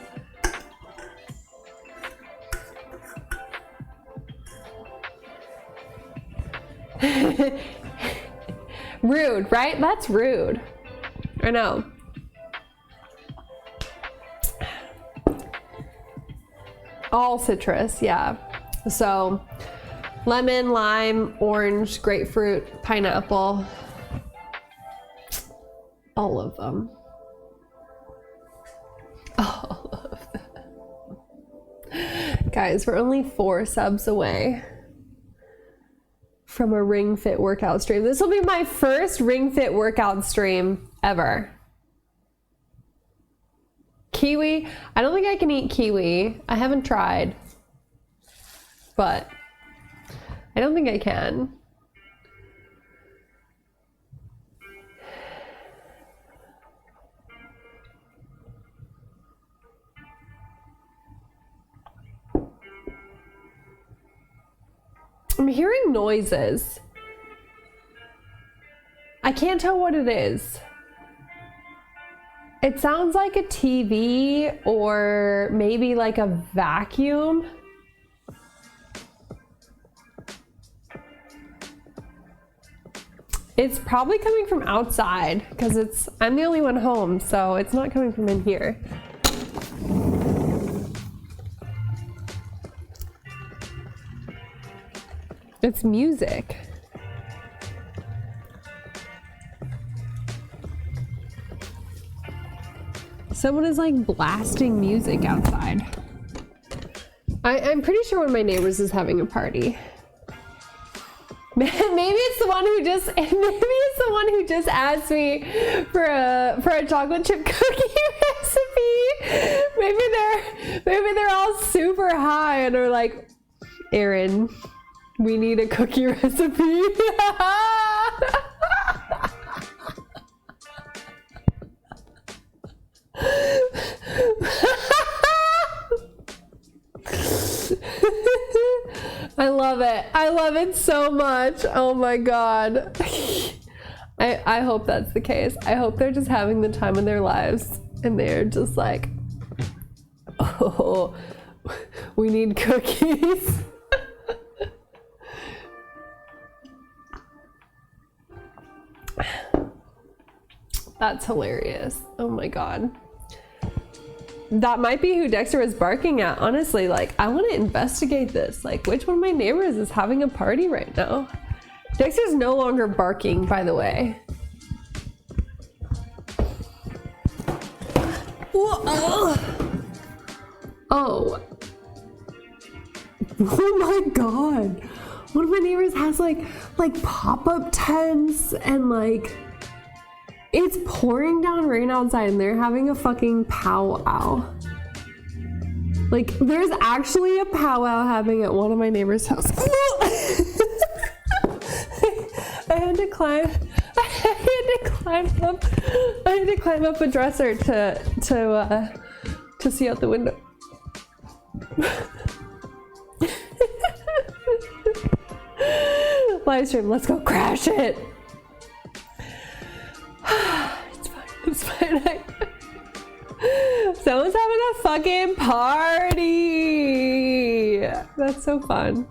Rude, right? That's rude. I know. All citrus, yeah. So lemon, lime, orange, grapefruit, pineapple. All of them. All of them. Guys, we're only 4 subs away from a Ring Fit workout stream. This will be my first Ring Fit workout stream ever. Kiwi, I don't think I can eat kiwi. I haven't tried, but I don't think I can. I'm hearing noises. I can't tell what it is. It sounds like a TV or maybe like a vacuum. It's probably coming from outside because I'm the only one home, so it's not coming from in here. It's music. Someone is like blasting music outside. I'm pretty sure one of my neighbors is having a party. Maybe it's the one who just asked me for a chocolate chip cookie recipe. Maybe they're all super high and are like, Aaron, we need a cookie recipe. I love it. I love it so much. Oh my god. I hope that's the case. I hope they're just having the time of their lives and they're just like, oh, we need cookies. That's hilarious. Oh my god. That might be who Dexter was barking at. Honestly, like, I want to investigate this. Like, which one of my neighbors is having a party right now? Dexter's no longer barking, by the way. Whoa. Oh. Oh my god. One of my neighbors has like pop-up tents and like it's pouring down rain outside and they're having a fucking powwow. Like, there's actually a powwow happening at one of my neighbor's house. I had to climb up a dresser to see out the window. Live stream, let's go crash it. It's fine. Someone's having a fucking party. That's so fun.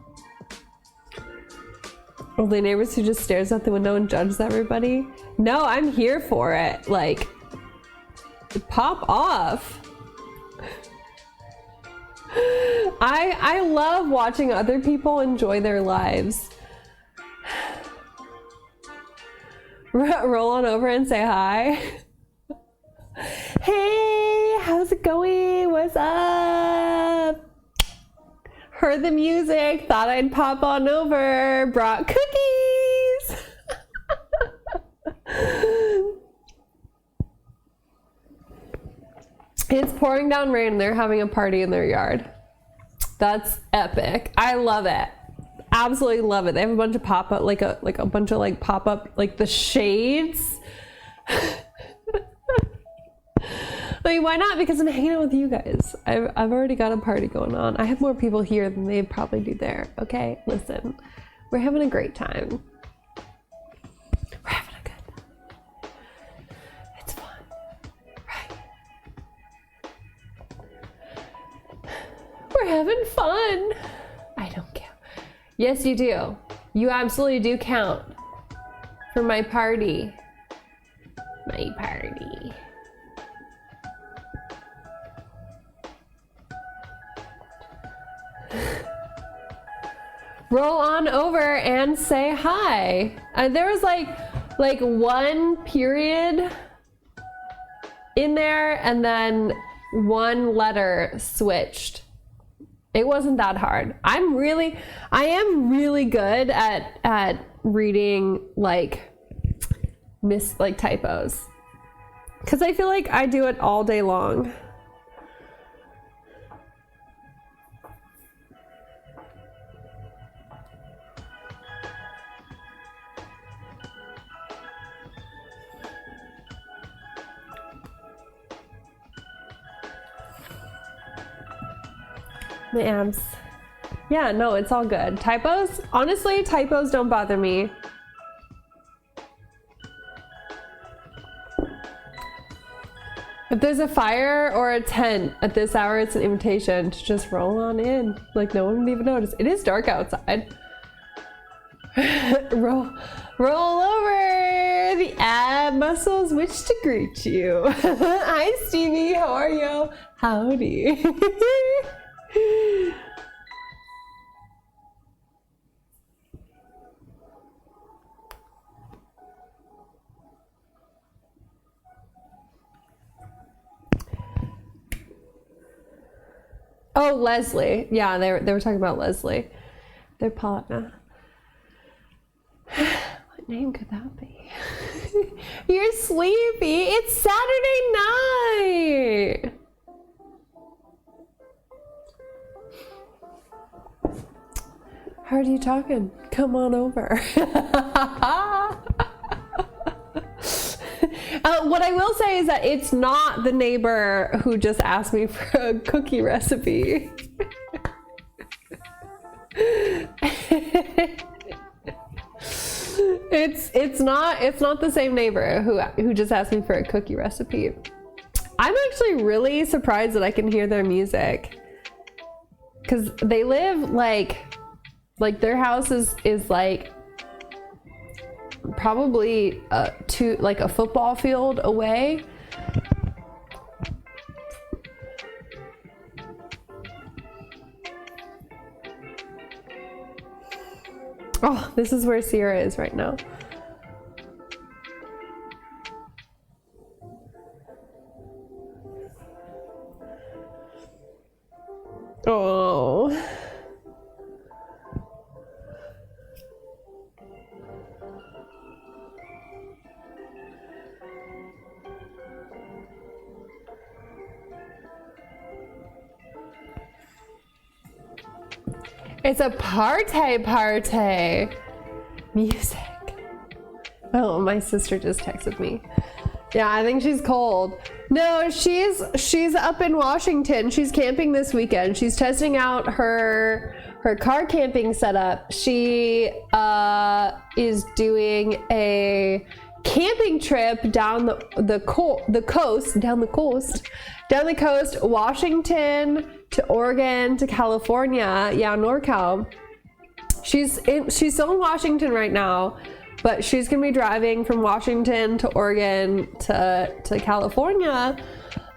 Only neighbors who just stares out the window and judges everybody. No, I'm here for it. Like, pop off. I love watching other people enjoy their lives. Roll on over and say hi. Hey, how's it going? What's up? Heard the music, thought I'd pop on over, brought cookies. It's pouring down rain. They're having a party in their yard. That's epic. I love it. Absolutely love it. They have a bunch of pop-up, like a bunch of like pop-up, like the shades. I mean, why not? Because I'm hanging out with you guys. I've already got a party going on. I have more people here than they probably do there. Okay, listen, we're having a great time. We're having a good time. It's fun, right? We're having fun. I don't count. Yes, you do. You absolutely do count for my party. My party. Roll on over and say hi. There was like one period in there and then one letter switched. It wasn't that hard. I am really good at reading like typos. 'Cause I feel like I do it all day long. My abs. Yeah, no, it's all good. Typos, honestly, typos don't bother me. If there's a fire or a tent at this hour, it's an invitation to just roll on in. Like, no one would even notice. It is dark outside. roll over. The ab muscles wish to greet you. Hi, Stevie. How are you? Howdy. Oh, Leslie. Yeah, they were talking about Leslie. Their partner. What name could that be? You're sleepy. It's Saturday night. How are you talking? Come on over. What I will say is that it's not the neighbor who just asked me for a cookie recipe. It's not the same neighbor who just asked me for a cookie recipe. I'm actually really surprised that I can hear their music, because they live like their house is like probably like a football field away. Oh, this is where Sierra is right now. Oh. It's a party. Music. Oh, my sister just texted me. Yeah, I think she's cold. No, she's up in Washington. She's camping this weekend. She's testing out her car camping setup. She is doing a camping trip down the coast, Washington to Oregon to California. Yeah, NorCal. She's still in Washington right now, but she's gonna be driving from Washington to Oregon to California.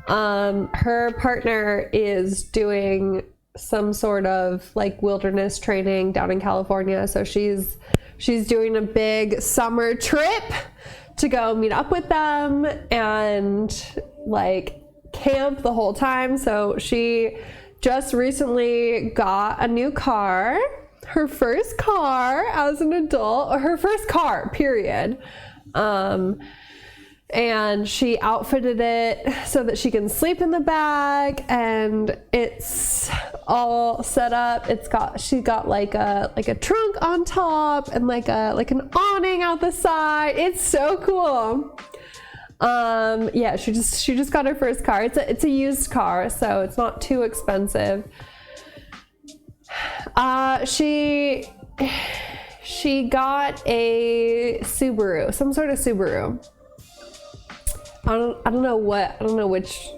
Her partner is doing some sort of like wilderness training down in California, so she's doing a big summer trip to go meet up with them and like camp the whole time. So she just recently got a new car, her first car as an adult, or her first car, period. And she outfitted it so that she can sleep in the bag, and it's all set up. She got like a trunk on top and like an awning out the side. It's so cool. Yeah, she just got her first car. It's a used car, so it's not too expensive. She got a Subaru, some sort of Subaru. I don't know which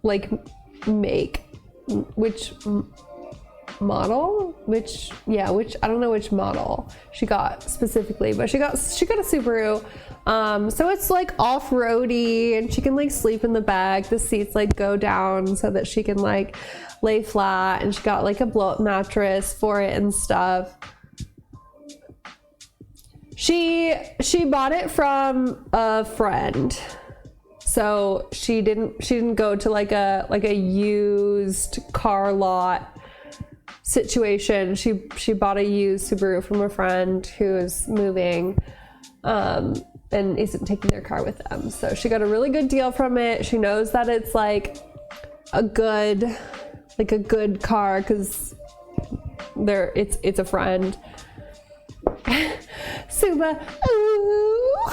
like make, which model, I don't know which model she got specifically, but she got a Subaru. So it's like off-roady, and she can like sleep in the bag. The seats like go down so that she can like lay flat, and she got like a blow-up mattress for it and stuff. She bought it from a friend. So she didn't go to like a used car lot situation. She bought a used Subaru from a friend who is moving and isn't taking their car with them. So she got a really good deal from it. She knows that it's like a good car because it's a friend. Suba, ooh.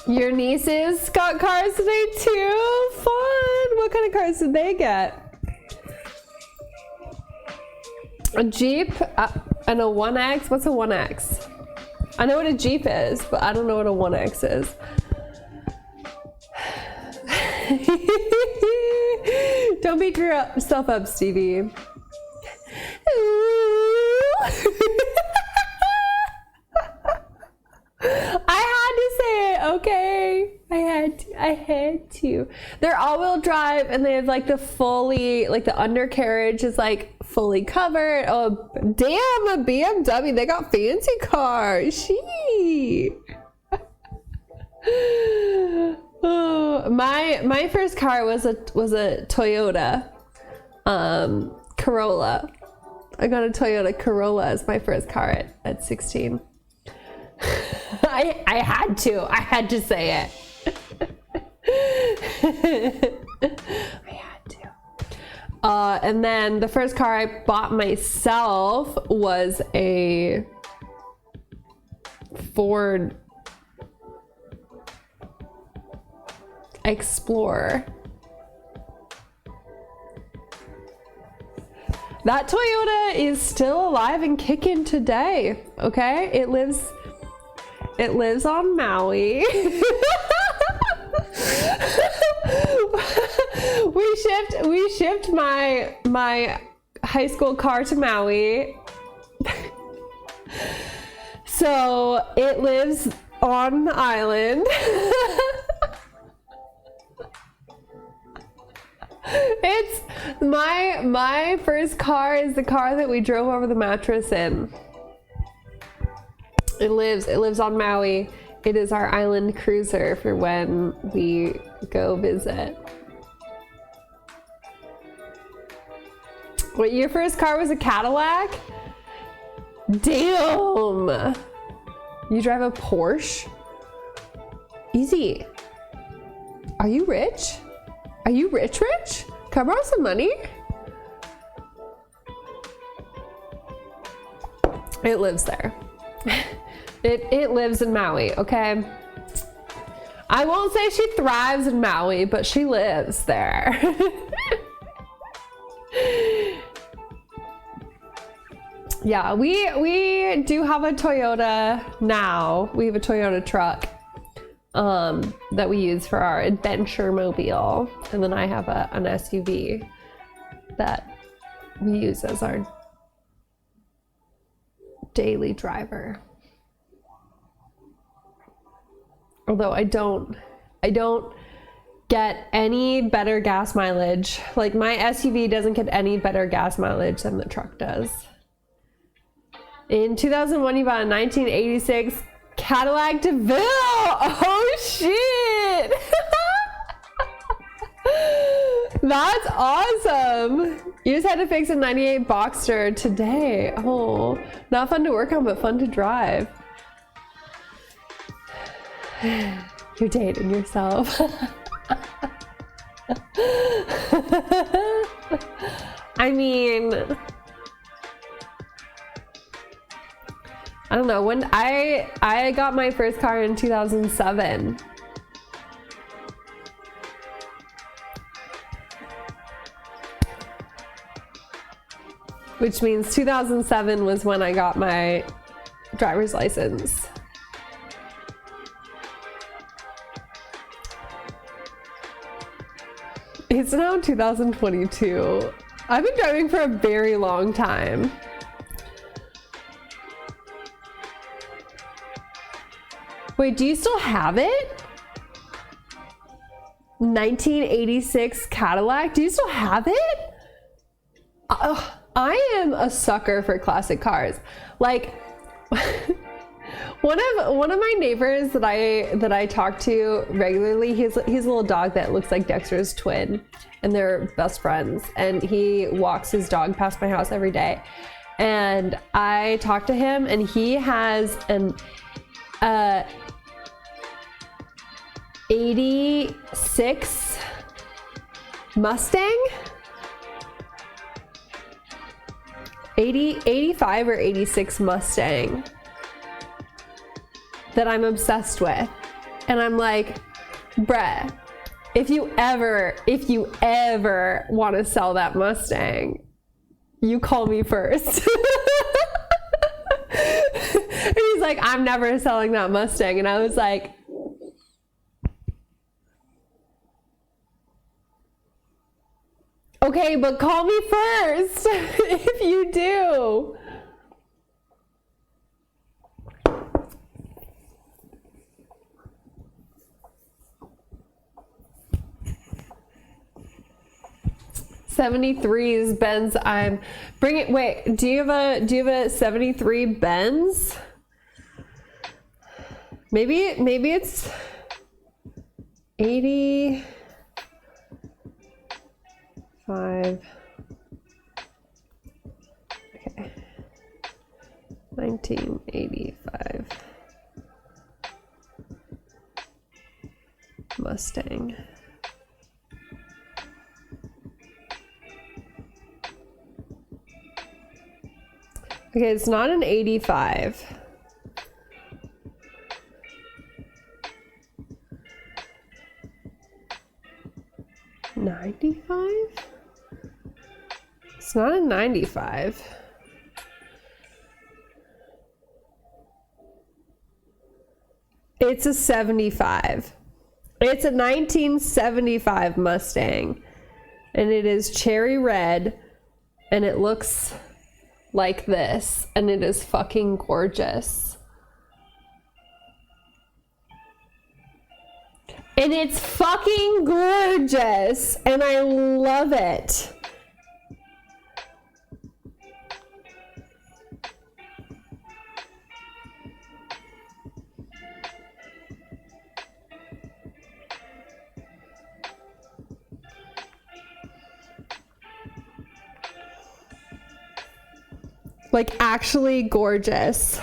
Your nieces got cars today too? Fun! What kind of cars did they get? A Jeep and a 1X? What's a 1X? I know what a Jeep is, but I don't know what a 1X is. Don't beat yourself up, Stevie. I had to say it, okay? I had to. They're all-wheel drive, and they have like the undercarriage is like fully covered. Oh, damn, a BMW. They got fancy cars. She. Oh, my first car was a Toyota Corolla. I got a Toyota Corolla as my first car at 16. I had to say it. I had to. And then the first car I bought myself was a Ford Explorer. That Toyota is still alive and kicking today, okay? It lives on Maui. we shipped my high school car to Maui. So it lives on the island. It's my first car is the car that we drove over the mattress in. It lives on Maui. It is our island cruiser for when we go visit. Wait, your first car was a Cadillac? Damn! You drive a Porsche? Easy. Are you rich? Are you rich? Can I borrow some money? It lives there. It lives in Maui, okay? I won't say she thrives in Maui, but she lives there. Yeah, we do have a Toyota now. We have a Toyota truck that we use for our adventure mobile. And then I have an SUV that we use as our daily driver. Although I don't get any better gas mileage. Like my SUV doesn't get any better gas mileage than the truck does. In 2001, you bought a 1986 Cadillac DeVille. Oh shit! That's awesome. You just had to fix a 98 Boxster today. Oh, not fun to work on, but fun to drive. You're dating yourself. I mean, I don't know, when I got my first car in 2007. Which means 2007 was when I got my driver's license. It's now 2022. I've been driving for a very long time. Wait, do you still have it? 1986 Cadillac? Do you still have it? I am a sucker for classic cars. Like one of my neighbors that I talk to regularly, he's a little dog that looks like Dexter's twin, and they're best friends, and he walks his dog past my house every day. And I talk to him, and he has an 86 Mustang? 85 or 86 Mustang that I'm obsessed with. And I'm like, bruh, if you ever want to sell that Mustang, you call me first. And he's like, I'm never selling that Mustang. And I was like, okay, but call me first if you do. '73's Benz. I'm bringing. Wait, do you have a '73 Benz? Maybe it's 85. 1985 Mustang. Okay, it's not an 85. '95? It's not a 95. It's a 75. It's a 1975 Mustang. And it is cherry red. And it looks like this. And it is fucking gorgeous. And it's fucking gorgeous. And I love it. Like, actually gorgeous.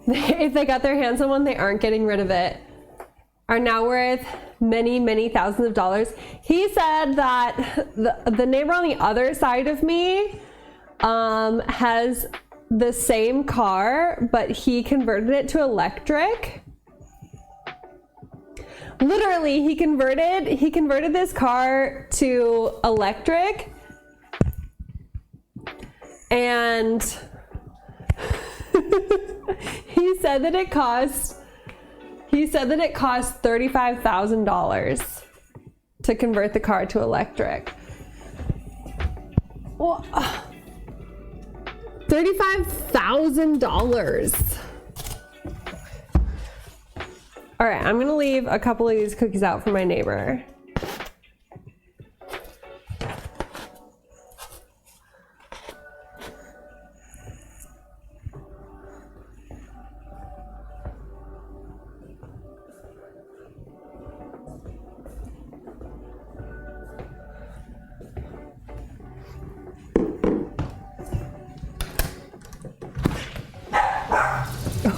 If they got their hands on one, they aren't getting rid of it. Are now worth many, many thousands of dollars. He said that the neighbor on the other side of me has the same car, but he converted it to electric. Literally, he converted this car to electric, and he said that it cost $35,000 to convert the car to electric. Well, $35,000. All right, I'm gonna leave a couple of these cookies out for my neighbor.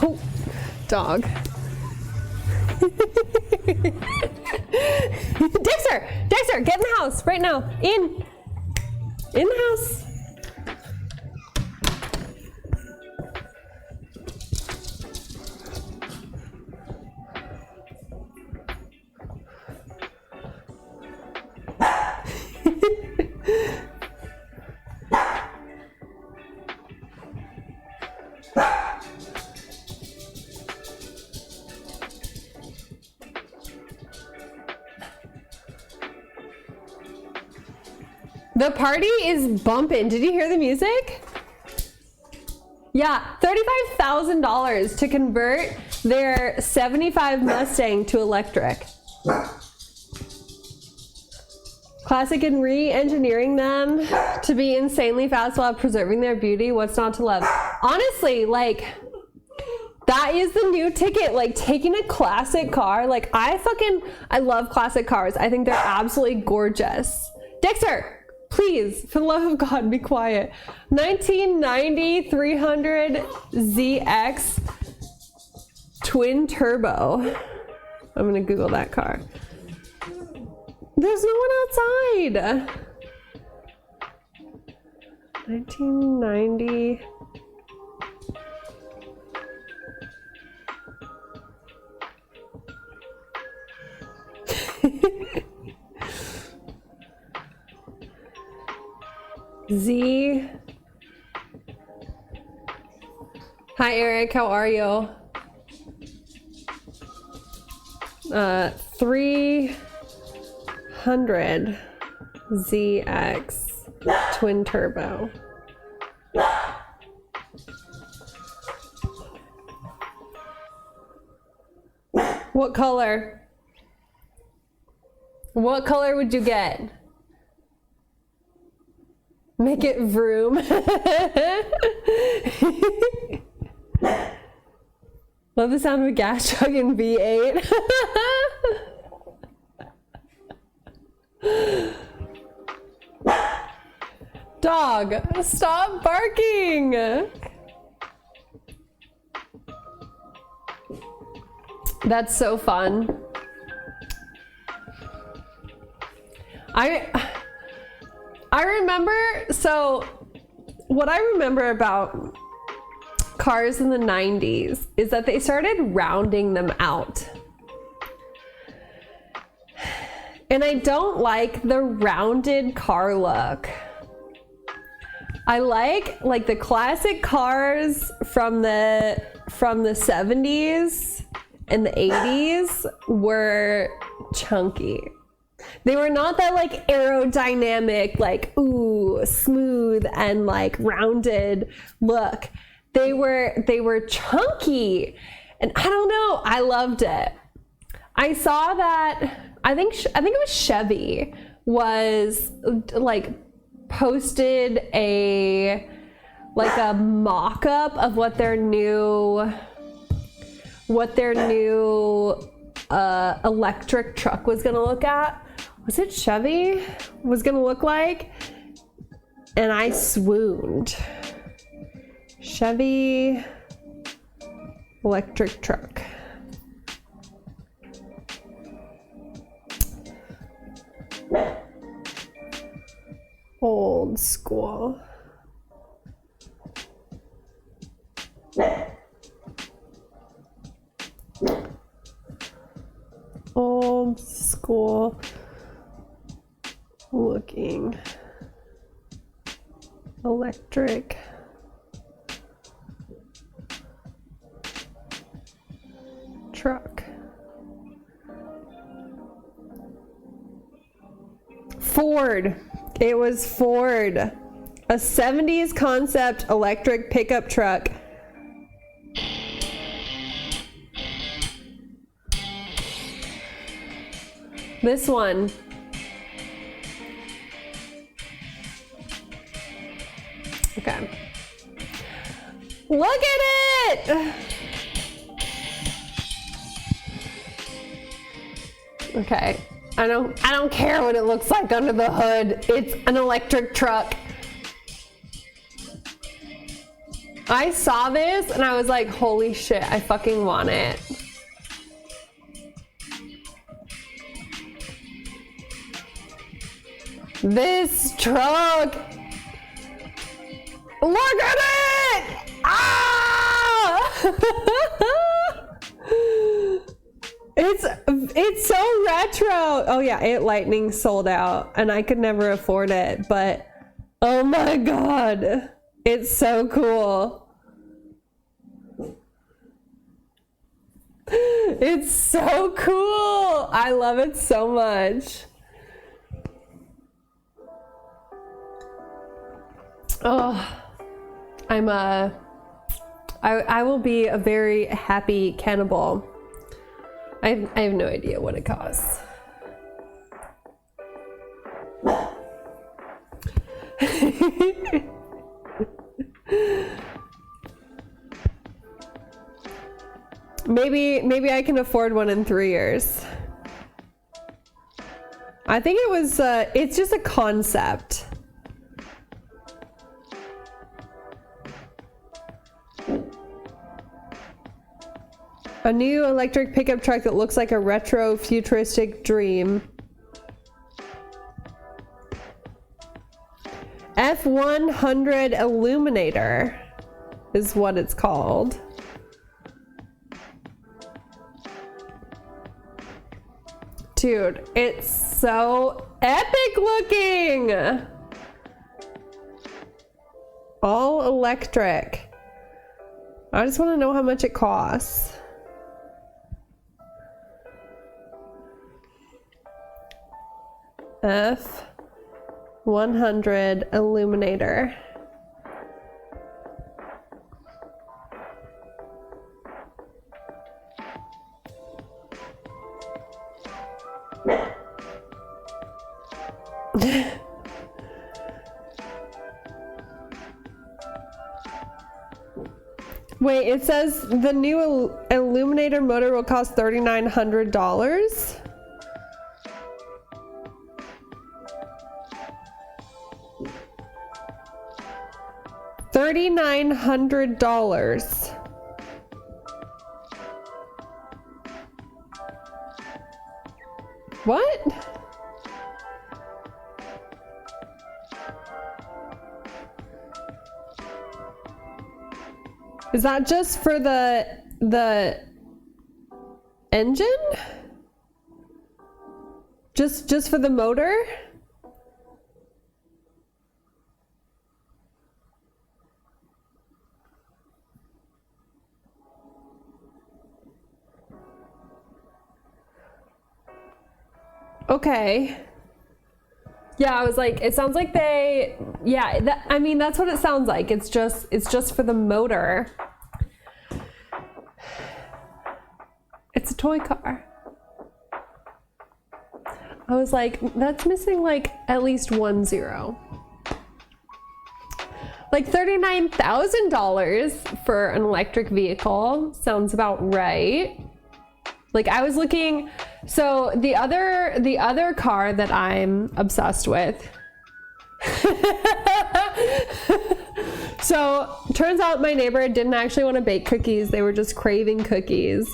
Oh, dog. Dexter, get in the house right now. In the house. The party is bumping. Did you hear the music? Yeah, $35,000 to convert their 75 Mustang to electric. Classic and re-engineering them to be insanely fast while preserving their beauty. What's not to love? Honestly, like, that is the new ticket. Like, taking a classic car. Like, I love classic cars. I think they're absolutely gorgeous. Dexter! Please, for the love of God, be quiet. 1990 300 ZX twin turbo. I'm gonna Google that car. There's no one outside. 1990. Z. Hi Eric, how are you? 300 ZX twin turbo. What color? What color would you get? Make it vroom. Love the sound of a gas truck in V8. Dog, stop barking. That's so fun. I remember, so what I remember about cars in the 90s is that they started rounding them out. And I don't like the rounded car look. I like the classic cars from the 70s and the 80s were chunky. They were not that like aerodynamic, like, ooh, smooth and like rounded look. They were chunky, and I don't know, I loved it. I saw that, I think it was Chevy was like posted a mock-up of what their new electric truck was gonna look at. Was it Chevy? Was gonna look like, and I swooned. Chevy electric truck. Old school. Old school looking electric truck. Ford. It was Ford. A 70s concept electric pickup truck. This one. Okay. Look at it! Okay. I don't care what it looks like under the hood. It's an electric truck. I saw this and I was like, holy shit, I fucking want it. This truck. Look at it! Ah! It's so retro. Oh yeah, It Lightning sold out and I could never afford it, but oh my god. It's so cool. It's so cool. I love it so much. Oh, I will be a very happy cannibal. I have no idea what it costs. Maybe I can afford one in 3 years. I think it was, it's just a concept. A new electric pickup truck that looks like a retro futuristic dream. F100 Illuminator is what it's called. Dude, it's so epic looking. All electric. I just want to know how much it costs. F100 Illuminator. Wait, it says the new Illuminator motor will cost $3,900. $3,900. What? Is that just for the engine? Just for the motor? Okay. Yeah, I was like, it sounds like I mean, that's what it sounds like. It's just for the motor. It's a toy car. I was like, that's missing like at least 1 0. Like $39,000 for an electric vehicle sounds about right. Like I was looking, so the other car that I'm obsessed with. So turns out my neighbor didn't actually want to bake cookies. They were just craving cookies.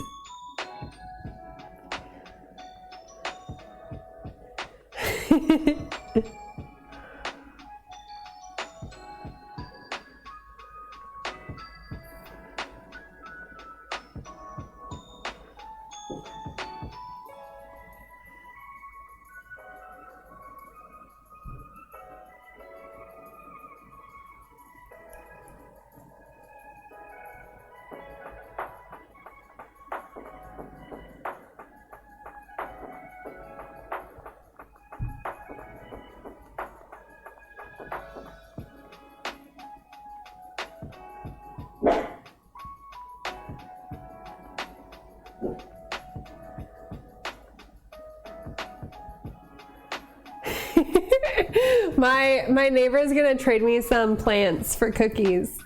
My neighbor is gonna trade me some plants for cookies.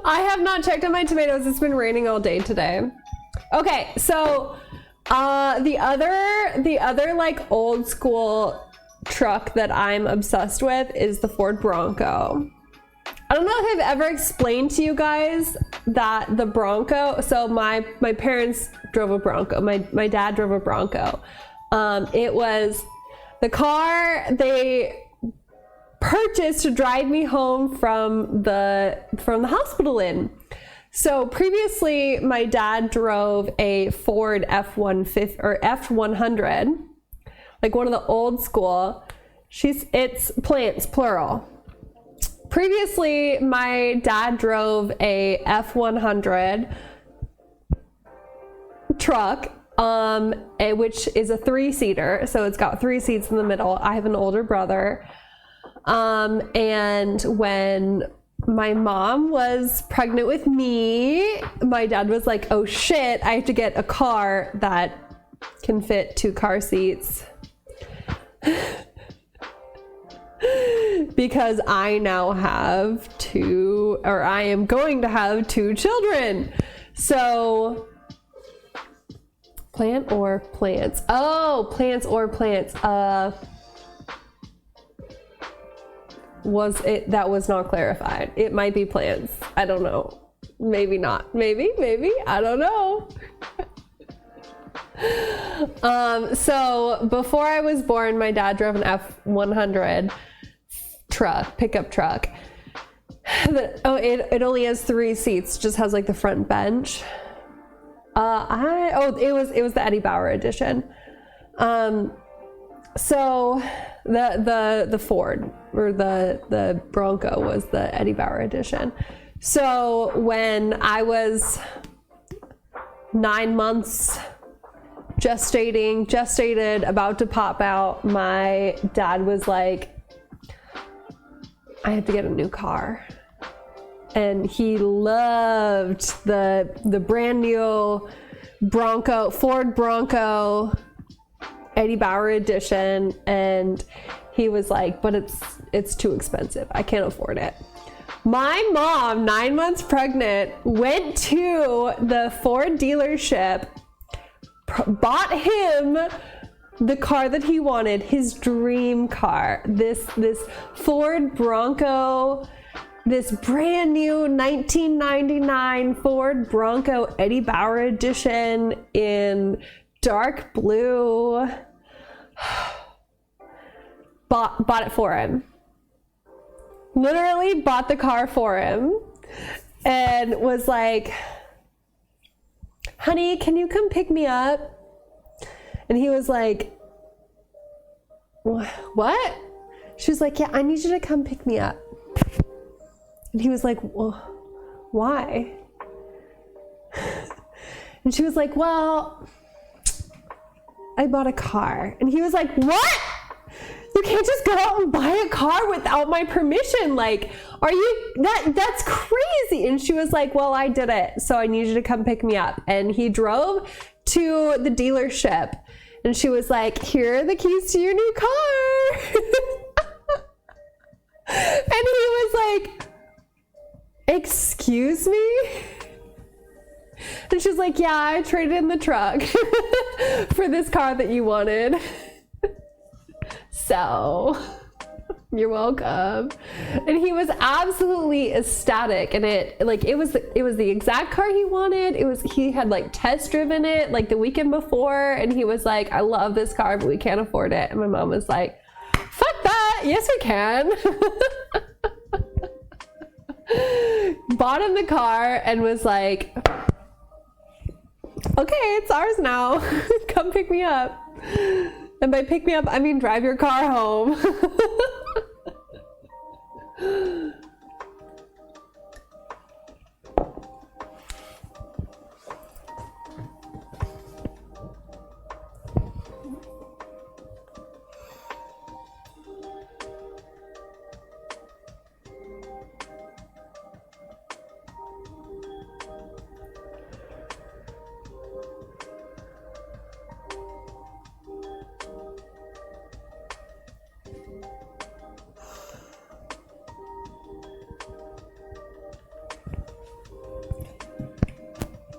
I have not checked on my tomatoes. It's been raining all day today. Okay, so the other like old school truck that I'm obsessed with is the Ford Bronco. I don't know if I've ever explained to you guys that the Bronco, so my parents drove a Bronco. My dad drove a Bronco. It was the car they purchased to drive me home from the hospital in. So previously my dad drove a Ford F-150 or F-100, like one of the old school. It's plants, plural. Previously, my dad drove a F-100 truck, which is a 3-seater. So it's got 3 seats in the middle. I have an older brother. And when my mom was pregnant with me, my dad was like, oh shit, I have to get a car that can fit 2 car seats. Because I now have I am going to have 2 children. So, plant or plants? Oh, plants or plants. That was not clarified. It might be plants. I don't know. Maybe not. Maybe. I don't know. So before I was born, my dad drove an F-100 pickup truck. It only has 3 seats, just has like the front bench. It was the Eddie Bauer edition. So the Ford or the Bronco was the Eddie Bauer edition. So when I was 9 months gestated, about to pop out, my dad was like, I have to get a new car. And he loved the brand new Bronco, Ford Bronco, Eddie Bauer edition. And he was like, but it's too expensive. I can't afford it. My mom, 9 months pregnant, went to the Ford dealership, bought him the car that he wanted, his dream car, this Ford Bronco, this brand new 1999 Ford Bronco Eddie Bauer edition in dark blue. Bought it for him. Literally bought the car for him and was like, honey, can you come pick me up? And he was like, what? She was like, yeah, I need you to come pick me up. And he was like, well, why? And she was like, well, I bought a car. And he was like, what? You can't just go out and buy a car without my permission. Like, that's crazy. And she was like, well, I did it, so I need you to come pick me up. And he drove to the dealership And she was like, here are the keys to your new car. And he was like, excuse me? And she's like, yeah, I traded in the truck for this car that you wanted. So, you're welcome. And he was absolutely ecstatic, and it was the exact car he wanted. He had like test driven it like the weekend before, and he was like, I love this car, but we can't afford it. And my mom was like, fuck that, yes we can. Bought him the car and was like, okay, it's ours now. Come pick me up. And by pick me up, I mean drive your car home.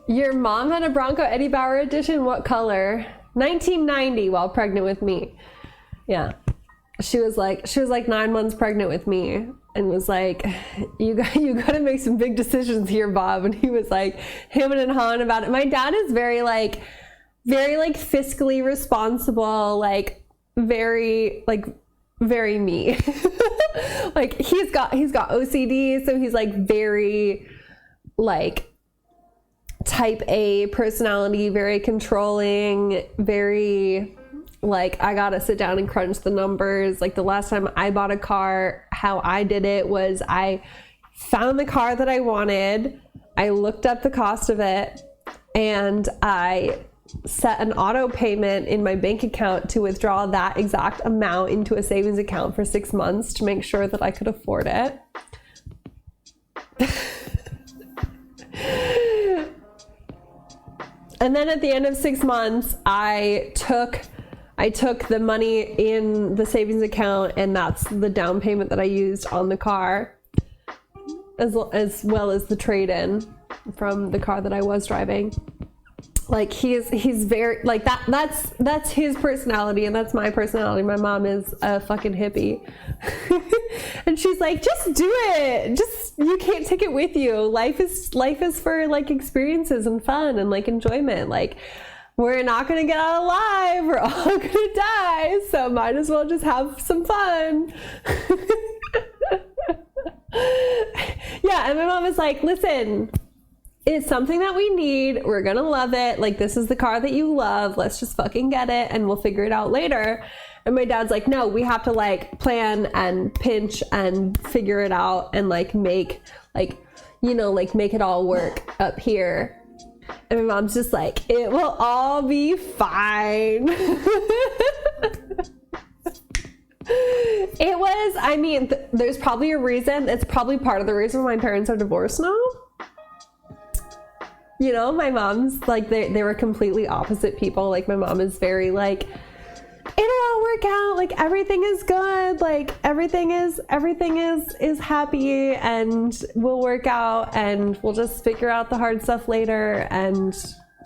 Your mom had a Bronco Eddie Bauer edition? What color? 1990 while pregnant with me. Yeah. She was like 9 months pregnant with me and was like, you got to make some big decisions here, Bob. And he was like hemming and hawing about it. My dad is very fiscally responsible, very me. Like he's got OCD, so he's like very like type A personality, very controlling, very like, I gotta sit down and crunch the numbers. Like the last time I bought a car, how I did it was I found the car that I wanted, I looked up the cost of it, and I set an auto payment in my bank account to withdraw that exact amount into a savings account for 6 months to make sure that I could afford it. And then at the end of 6 months, I took the money in the savings account, and that's the down payment that I used on the car, as well as the trade-in from the car that I was driving. Like he's very like that. That's his personality, and that's my personality. My mom is a fucking hippie, and she's like, just do it. Just, you can't take it with you. Life is for like experiences and fun and like enjoyment. Like we're not gonna get out alive. We're all gonna die. So might as well just have some fun. Yeah, and my mom was like, listen, it's something that we need. We're gonna love it. Like, this is the car that you love. Let's just fucking get it and we'll figure it out later. And my dad's like, no, we have to like plan and pinch and figure it out and like make it all work up here. And my mom's just like, it will all be fine. It was, I mean, there's probably a reason. It's probably part of the reason my parents are divorced now. You know, my mom's like, they were completely opposite people. Like, my mom is very like, it'll all work out. Like, everything is good. Like, everything is happy and will work out, and we'll just figure out the hard stuff later and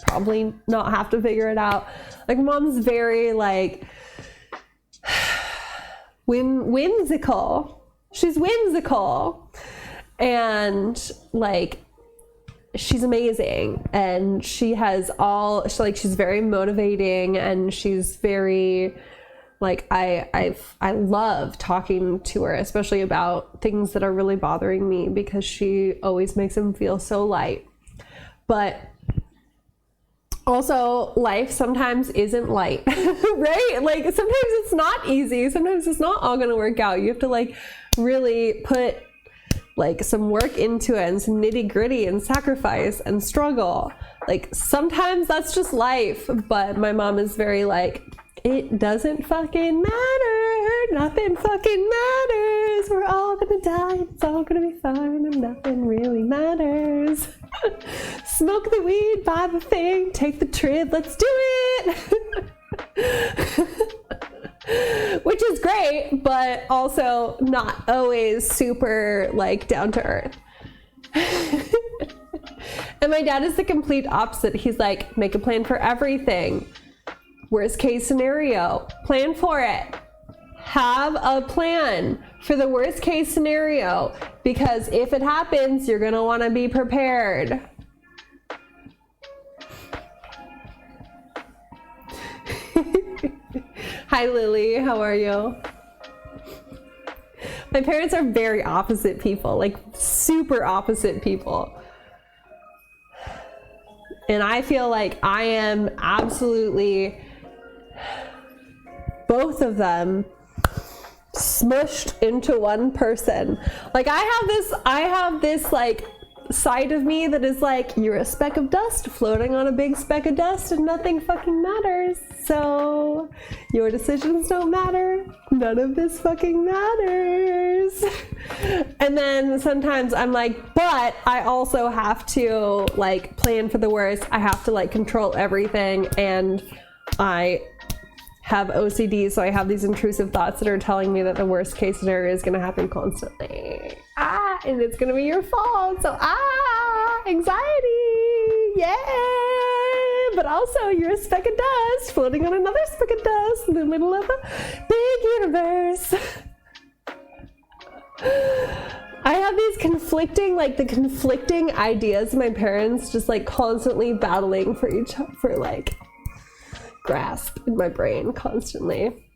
probably not have to figure it out. Like, mom's very like whimsical. She's whimsical, and like, she's amazing, and she's very motivating, and she's very like, I love talking to her, especially about things that are really bothering me, because she always makes them feel so light. But also, life sometimes isn't light, right? Like, sometimes it's not easy. Sometimes it's not all gonna work out. You have to like really put like some work into it, and some nitty gritty and sacrifice and struggle. Like, sometimes that's just life. But my mom is very like, it doesn't fucking matter. Nothing fucking matters. We're all gonna die. It's all gonna be fine, and nothing really matters. Smoke the weed, buy the thing, take the trip. Let's do it. Which is great, but also not always super like down to earth. And my dad is the complete opposite. He's like, make a plan for everything. Worst case scenario, plan for it. Have a plan for the worst case scenario, because if it happens, you're gonna want to be prepared. Hi Lily, how are you? My parents are very opposite people, like super opposite people. And I feel like I am absolutely both of them smushed into one person. Like I have this like side of me that is like, you're a speck of dust floating on a big speck of dust and nothing fucking matters. So your decisions don't matter. None of this fucking matters. And then sometimes I'm like, but I also have to like plan for the worst. I have to like control everything, and I have OCD, so I have these intrusive thoughts that are telling me that the worst case scenario is going to happen constantly. And it's going to be your fault. So anxiety, yay! But also you're a speck of dust floating on another speck of dust in the middle of a big universe. I have these conflicting ideas of my parents just like constantly battling for like grasp in my brain constantly.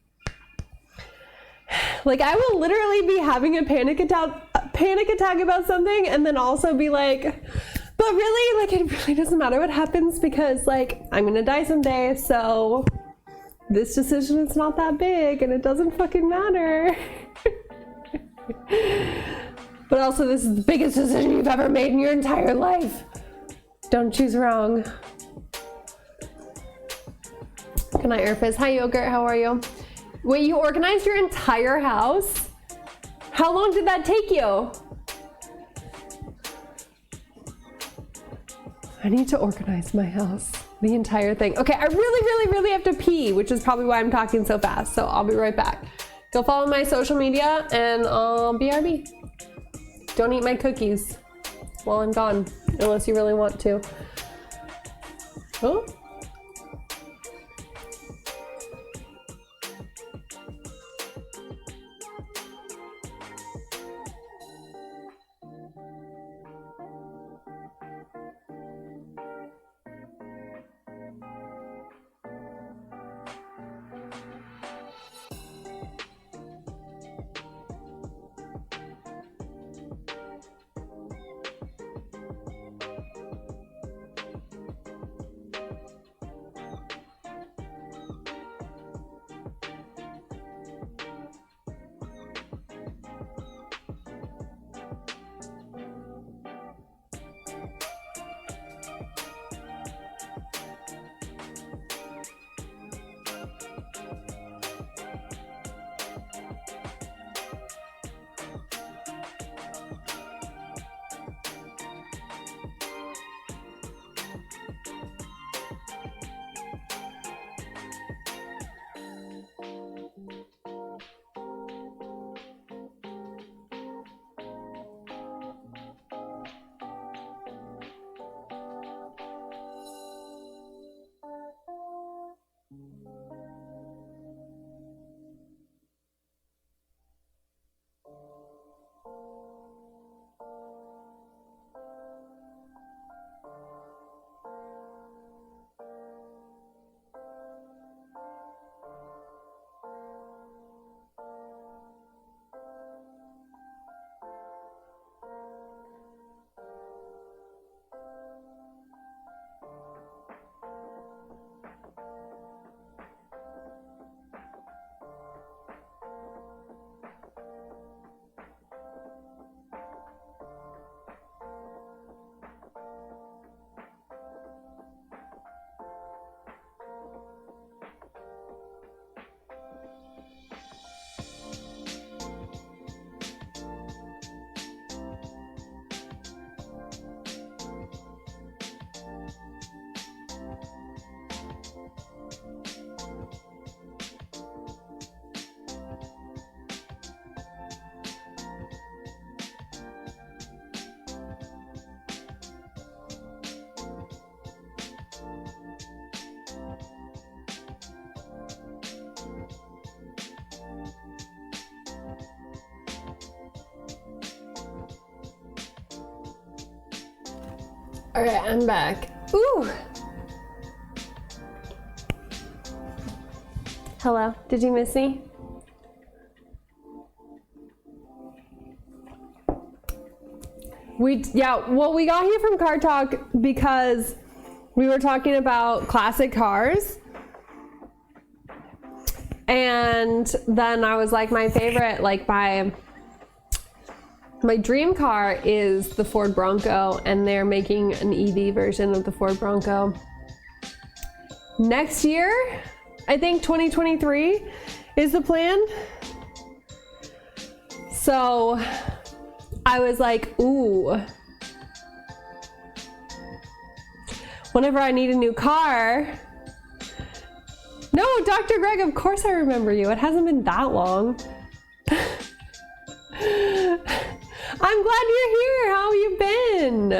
Like I will literally be having a panic attack about something and then also be like, but really, like it really doesn't matter what happens because like I'm gonna die someday, so this decision is not that big and it doesn't fucking matter. But also this is the biggest decision you've ever made in your entire life. Don't choose wrong. Good night, Airfizz. Hi, Yogurt. How are you? Wait, you organized your entire house? How long did that take you? I need to organize my house. The entire thing. Okay, I really have to pee, which is probably why I'm talking so fast. So I'll be right back. Go follow my social media and I'll BRB. Don't eat my cookies while I'm gone, unless you really want to. Oh. All right, I'm back. Ooh. Hello, did you miss me? We got here from Car Talk because we were talking about classic cars. And then I was like, my favorite, like my dream car is the Ford Bronco, and they're making an EV version of the Ford Bronco next year. I think 2023 is the plan. So I was like, ooh, whenever I need a new car. No, Dr. Greg, of course I remember you. It hasn't been that long. I'm glad you're here. How have you been?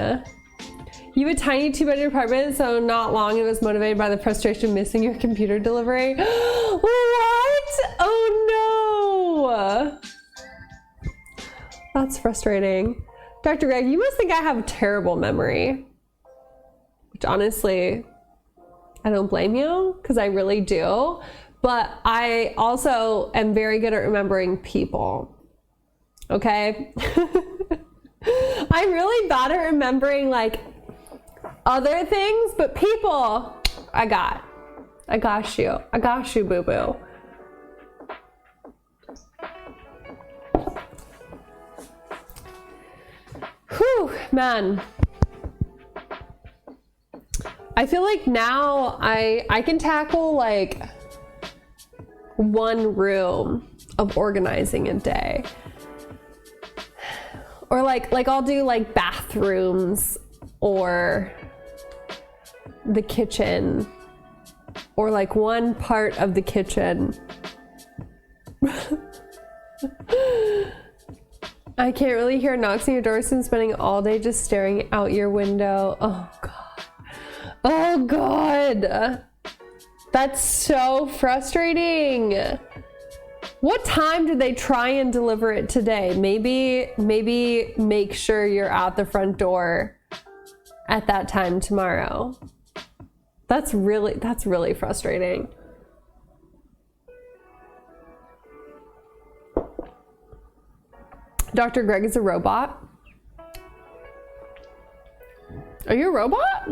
You have a tiny 2-bedroom apartment, so not long it was motivated by the frustration of missing your computer delivery. What? Oh no! That's frustrating. Dr. Greg, you must think I have a terrible memory. Which honestly, I don't blame you, because I really do. But I also am very good at remembering people. Okay? I'm really bad at remembering like other things, but people, I got you. I got you, boo-boo. Whew, man. I feel like now I can tackle like one room of organizing a day. Or like I'll do like bathrooms or the kitchen or like one part of the kitchen. I can't really hear knocks on your door since spending all day just staring out your window. Oh God. Oh God. That's so frustrating. What time did they try and deliver it today? Maybe make sure you're at the front door at that time tomorrow. That's really frustrating. Dr. Greg is a robot. Are you a robot?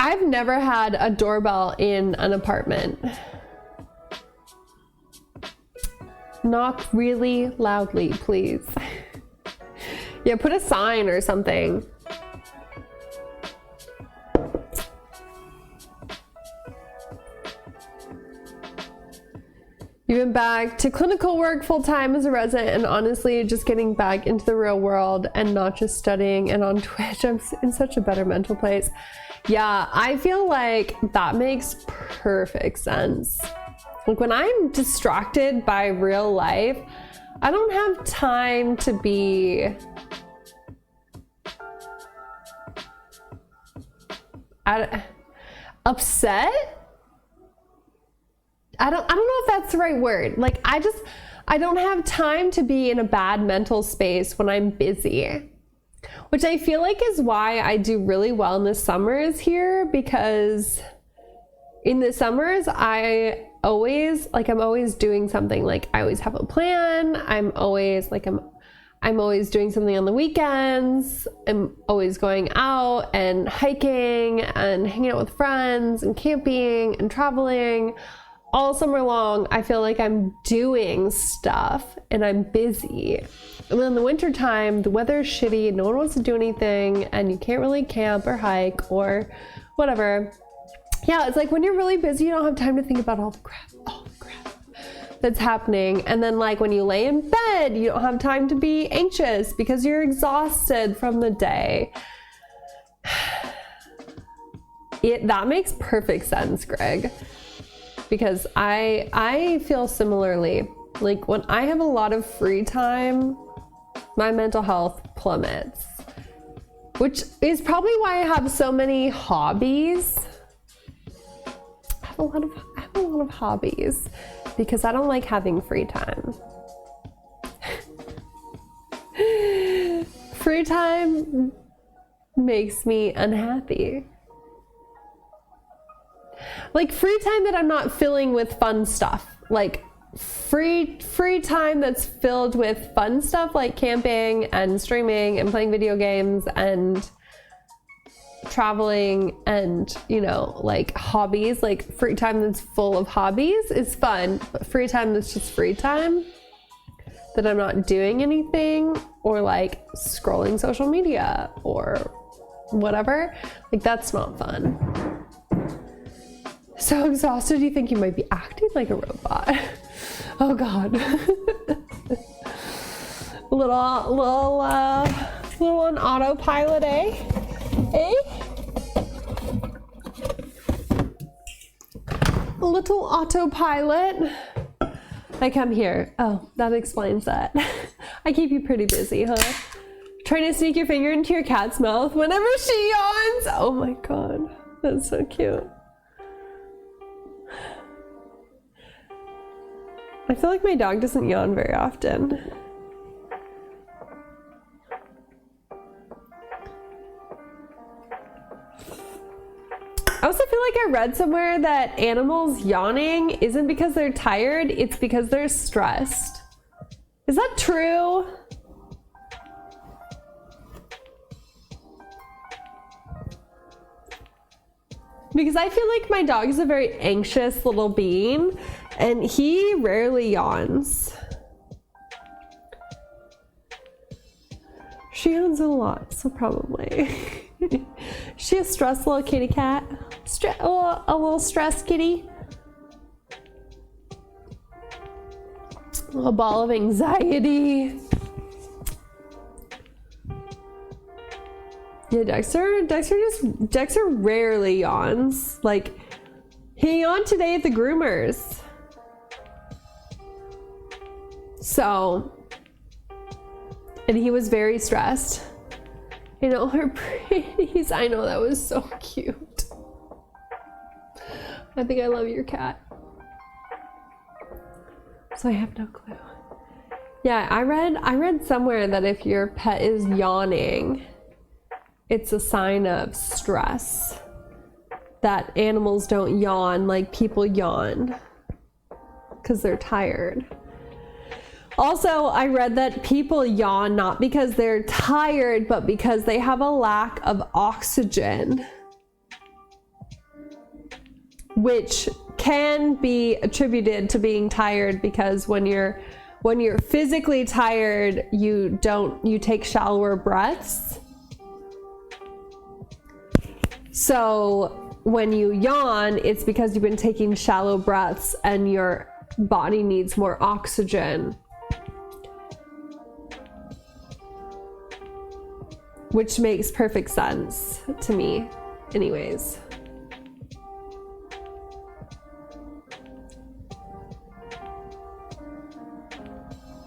I've never had a doorbell in an apartment. Knock really loudly, please. Yeah, put a sign or something. You've been back to clinical work full-time as a resident, and honestly, just getting back into the real world and not just studying and on Twitch. I'm in such a better mental place. Yeah, I feel like that makes perfect sense. Like when I'm distracted by real life, I don't have time to be upset. I don't know if that's the right word. Like I don't have time to be in a bad mental space when I'm busy. Which I feel like is why I do really well in the summers here, because in the summers I'm always doing something. Like I always have a plan. I'm always doing something on the weekends. I'm always going out and hiking and hanging out with friends and camping and traveling. All summer long, I feel like I'm doing stuff and I'm busy. And then in the winter time, the weather is shitty, no one wants to do anything, and you can't really camp or hike or whatever. Yeah, it's like when you're really busy, you don't have time to think about all the crap that's happening. And then like when you lay in bed, you don't have time to be anxious because you're exhausted from the day. That makes perfect sense, Greg. Because I feel similarly. Like when I have a lot of free time, my mental health plummets, which is probably why I have so many hobbies. I have a lot of hobbies because I don't like having free time. free time makes me unhappy. Like free time that I'm not filling with fun stuff. Like free time that's filled with fun stuff like camping and streaming and playing video games and traveling and, you know, like hobbies. Like free time that's full of hobbies is fun, but free time that's just free time that I'm not doing anything or like scrolling social media or whatever, like that's not fun. So exhausted, you think you might be acting like a robot. Oh God. little on autopilot, eh? A little autopilot. I come here. Oh, that explains that. I keep you pretty busy, huh? Trying to sneak your finger into your cat's mouth whenever she yawns. Oh my God, that's so cute. I feel like my dog doesn't yawn very often. I also feel like I read somewhere that animals yawning isn't because they're tired, it's because they're stressed. Is that true? Because I feel like my dog is a very anxious little being and he rarely yawns. She yawns a lot, so probably. She a stressed little kitty cat? A little stressed kitty? A ball of anxiety. Yeah, Dexter rarely yawns. Like, he yawned today at the groomers. So, and he was very stressed. You know, her pretties. I know, that was so cute. I think I love your cat. So I have no clue. Yeah, I read somewhere that if your pet is yawning, it's a sign of stress. That animals don't yawn like people yawn because they're tired. Also, I read that people yawn not because they're tired, but because they have a lack of oxygen, which can be attributed to being tired because when you're physically tired, you take shallower breaths. So when you yawn, it's because you've been taking shallow breaths and your body needs more oxygen. Which makes perfect sense to me, anyways.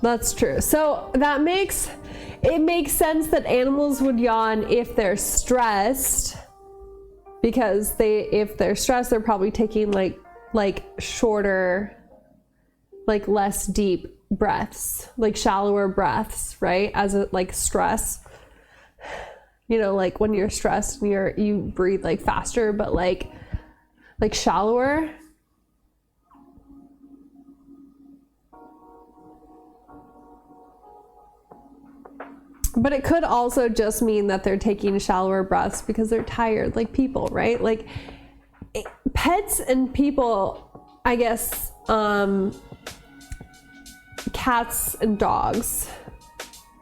That's true. So it makes sense that animals would yawn if they're stressed, because if they're stressed, they're probably taking like shorter, like less deep breaths, like shallower breaths, right? As a like stress. You know, like when you're stressed and you breathe like faster, but like shallower. But it could also just mean that they're taking shallower breaths because they're tired, like people, right? Like pets and people, I guess, cats and dogs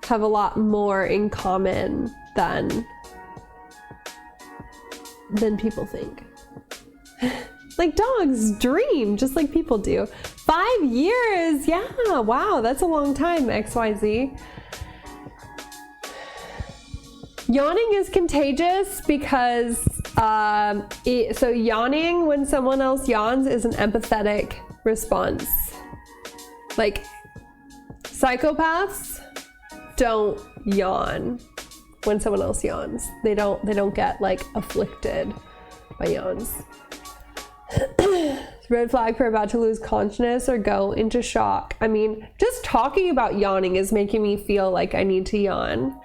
have a lot more in common than people think. Like dogs dream just like people do. 5 years, yeah, wow, that's a long time, XYZ. Yawning is contagious because so yawning when someone else yawns is an empathetic response. Like psychopaths don't yawn when someone else yawns. They don't get like afflicted by yawns. Red flag for about to lose consciousness or go into shock. I mean, just talking about yawning is making me feel like I need to yawn.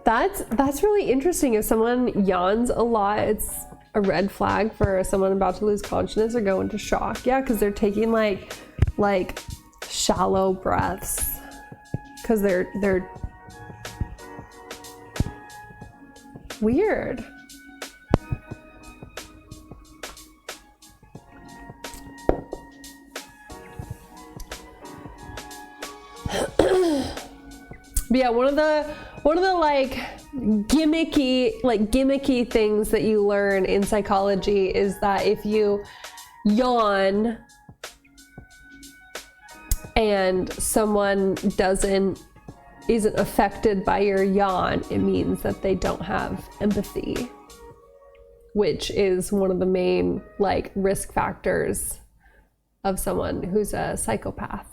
That's really interesting. If someone yawns a lot, it's a red flag for someone about to lose consciousness or go into shock. Yeah, because they're taking like shallow breaths. Because they're weird. But yeah, one of the like gimmicky things that you learn in psychology is that if you yawn and someone isn't affected by your yawn, it means that they don't have empathy, which is one of the main like risk factors of someone who's a psychopath.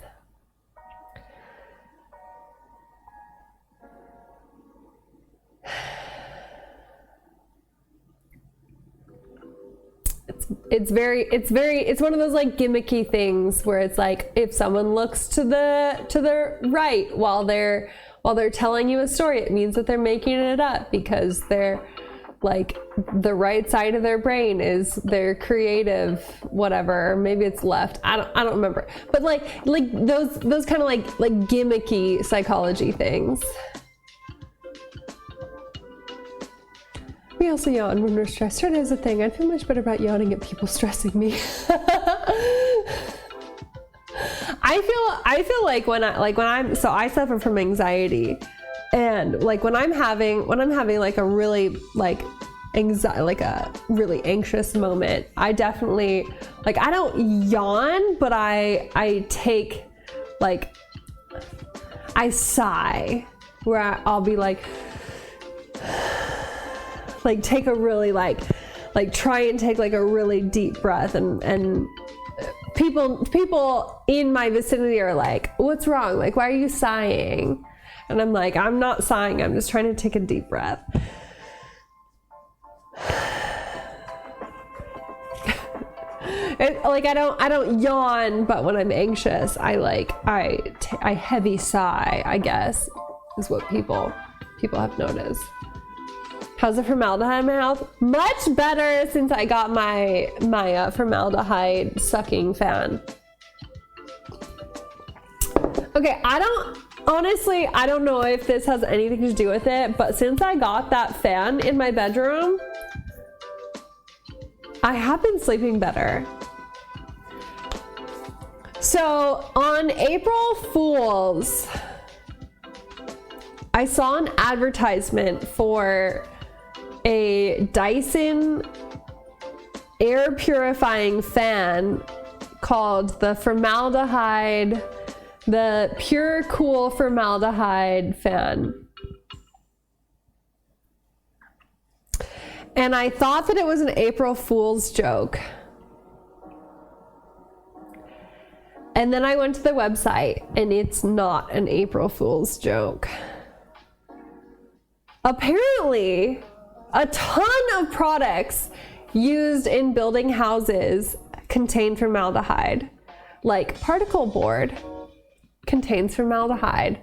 It's one of those like gimmicky things where it's like if someone looks to the right while they're telling you a story, it means that they're making it up because they're like the right side of their brain is their creative whatever, or maybe it's left. I don't remember. But like those kind of like gimmicky psychology things. We also yawn when we're stressed. It is a thing. I'd feel much better about yawning at people stressing me. I feel like when I'm so I suffer from anxiety, and like when I'm having like a really like a really anxious moment, I definitely like I don't yawn, but I take like I sigh where I'll be like take a really like try and take like a really deep breath, and people in my vicinity are like, what's wrong? Like, why are you sighing? And I'm like, I'm not sighing, I'm just trying to take a deep breath. I don't yawn, but when I'm anxious, I heavy sigh, I guess, is what people have noticed. How's the formaldehyde in my mouth? Much better since I got my formaldehyde sucking fan. Okay, I don't know if this has anything to do with it, but since I got that fan in my bedroom, I have been sleeping better. So on April Fool's, I saw an advertisement for a Dyson air purifying fan called the Pure Cool Formaldehyde fan. And I thought that it was an April Fool's joke. And then I went to the website, and it's not an April Fool's joke. Apparently, a ton of products used in building houses contain formaldehyde. Like particle board contains formaldehyde.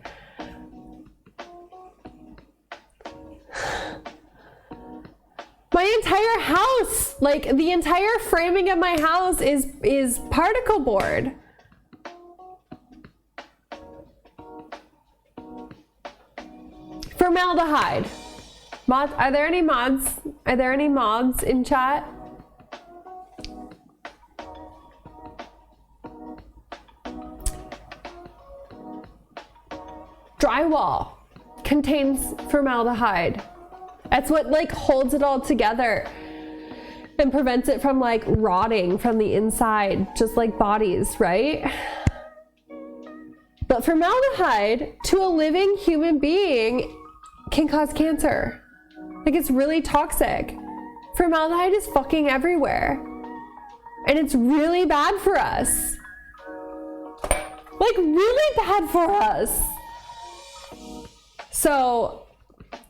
My entire house, like the entire framing of my house is particle board. Formaldehyde. Mods, are there any mods? Are there any mods in chat? Drywall contains formaldehyde. That's what like holds it all together and prevents it from like rotting from the inside, just like bodies, right? But formaldehyde to a living human being can cause cancer. Like, it's really toxic. Formaldehyde is fucking everywhere. And it's really bad for us. Like, really bad for us. So,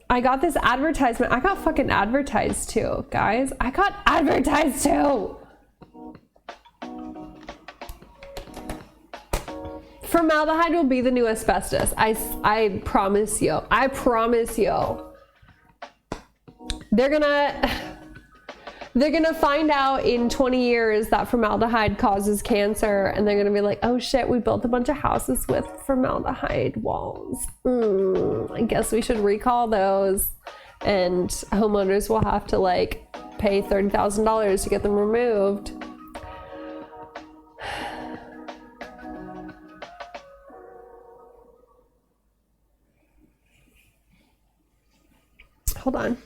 I got this advertisement. I got fucking advertised too, guys. I got advertised too. Formaldehyde will be the new asbestos. I promise you. I promise you. They're gonna find out in 20 years that formaldehyde causes cancer, and they're gonna be like, oh shit, we built a bunch of houses with formaldehyde walls. I guess we should recall those. And homeowners will have to like pay $30,000 to get them removed. Hold on.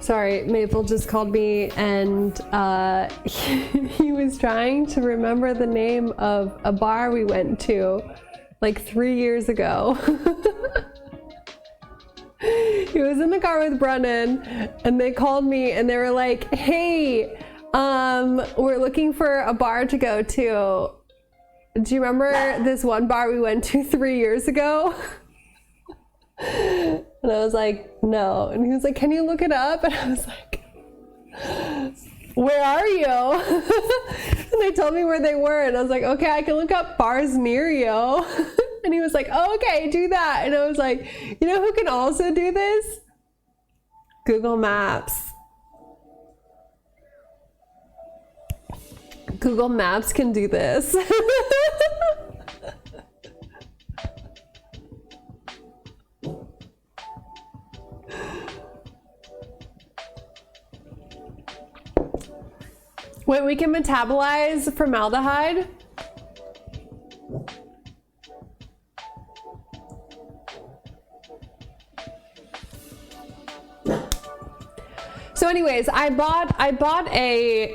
Sorry, Maple just called me and he was trying to remember the name of a bar we went to like 3 years ago. He was in the car with Brennan and they called me and they were like, hey, we're looking for a bar to go to. Do you remember this one bar we went to 3 years ago? And I was like, no. And he was like, can you look it up? And I was like, where are you? And they told me where they were. And I was like, okay, I can look up bars near you. And he was like, oh, okay, do that. And I was like, you know who can also do this? Google Maps. Google Maps can do this. Wait, we can metabolize formaldehyde? So anyways, I bought a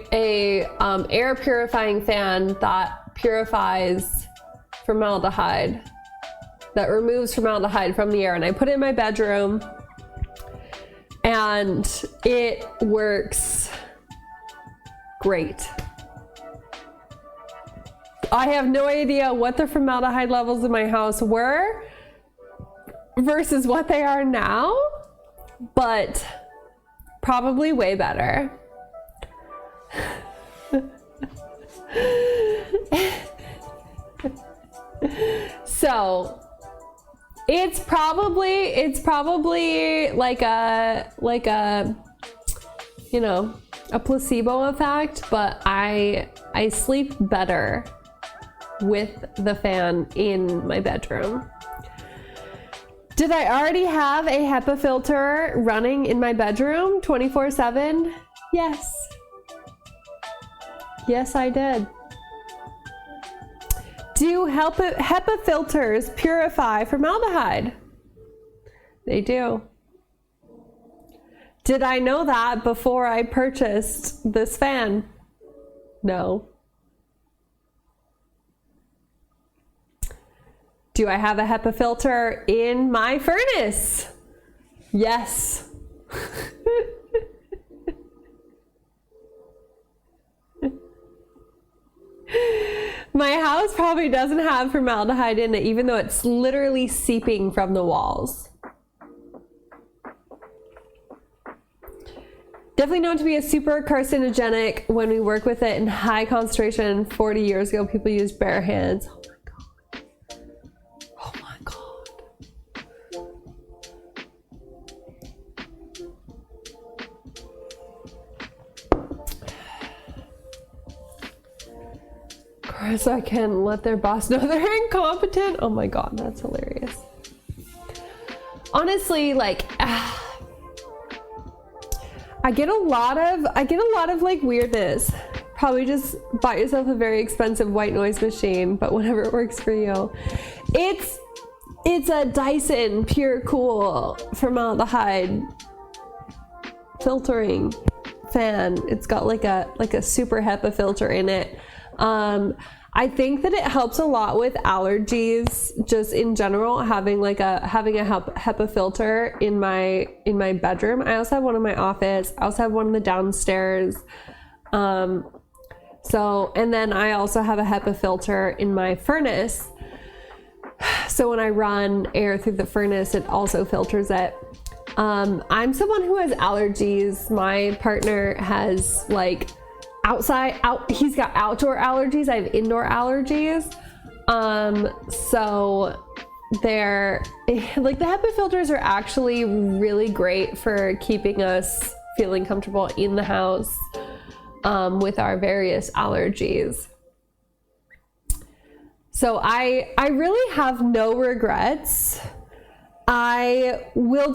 air purifying fan that purifies formaldehyde, that removes formaldehyde from the air, and I put it in my bedroom and it works great. I have no idea what the formaldehyde levels in my house were versus what they are now, but probably way better. So it's probably like a you know, a placebo effect, but I sleep better with the fan in my bedroom. Did I already have a HEPA filter running in my bedroom 24/7? Yes. Yes, I did. Do HEPA filters purify formaldehyde? They do. Did I know that before I purchased this fan? No. Do I have a HEPA filter in my furnace? Yes. My house probably doesn't have formaldehyde in it, even though it's literally seeping from the walls. Definitely known to be a super carcinogenic when we work with it in high concentration. 40 years ago, people used bare hands. Oh my God. Of course, I can let their boss know they're incompetent. Oh my God, that's hilarious. Honestly, like, I get a lot of like weirdness. Probably just bought yourself a very expensive white noise machine, but whatever works for you. It's a Dyson Pure Cool formaldehyde filtering fan. It's got like a super HEPA filter in it. I think that it helps a lot with allergies, just in general, having a HEPA filter in my bedroom. I also have one in my office. I also have one in the downstairs. And then I also have a HEPA filter in my furnace. So when I run air through the furnace, it also filters it. I'm someone who has allergies. My partner has like he's got outdoor allergies. I have indoor allergies. So they're like, the HEPA filters are actually really great for keeping us feeling comfortable in the house, with our various allergies. So I really have no regrets. I will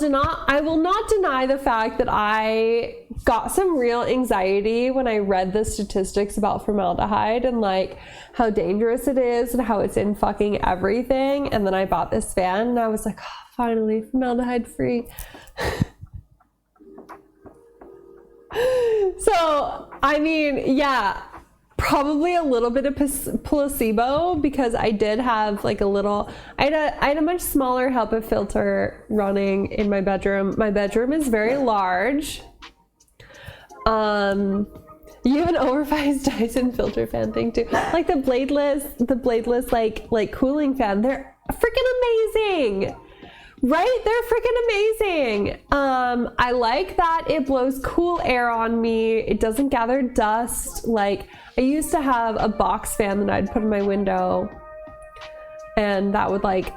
not deny the fact that I got some real anxiety when I read the statistics about formaldehyde and like how dangerous it is and how it's in fucking everything. And then I bought this fan and I was like, oh, finally, formaldehyde free. So, I mean, yeah, probably a little bit of placebo because I did have like I had a much smaller HEPA filter running in my bedroom. My bedroom is very large. You have an oversized Dyson filter fan thing too. Like the bladeless like cooling fan. They're freaking amazing. Right? They're freaking amazing. I like that it blows cool air on me. It doesn't gather dust. Like I used to have a box fan that I'd put in my window, and that would like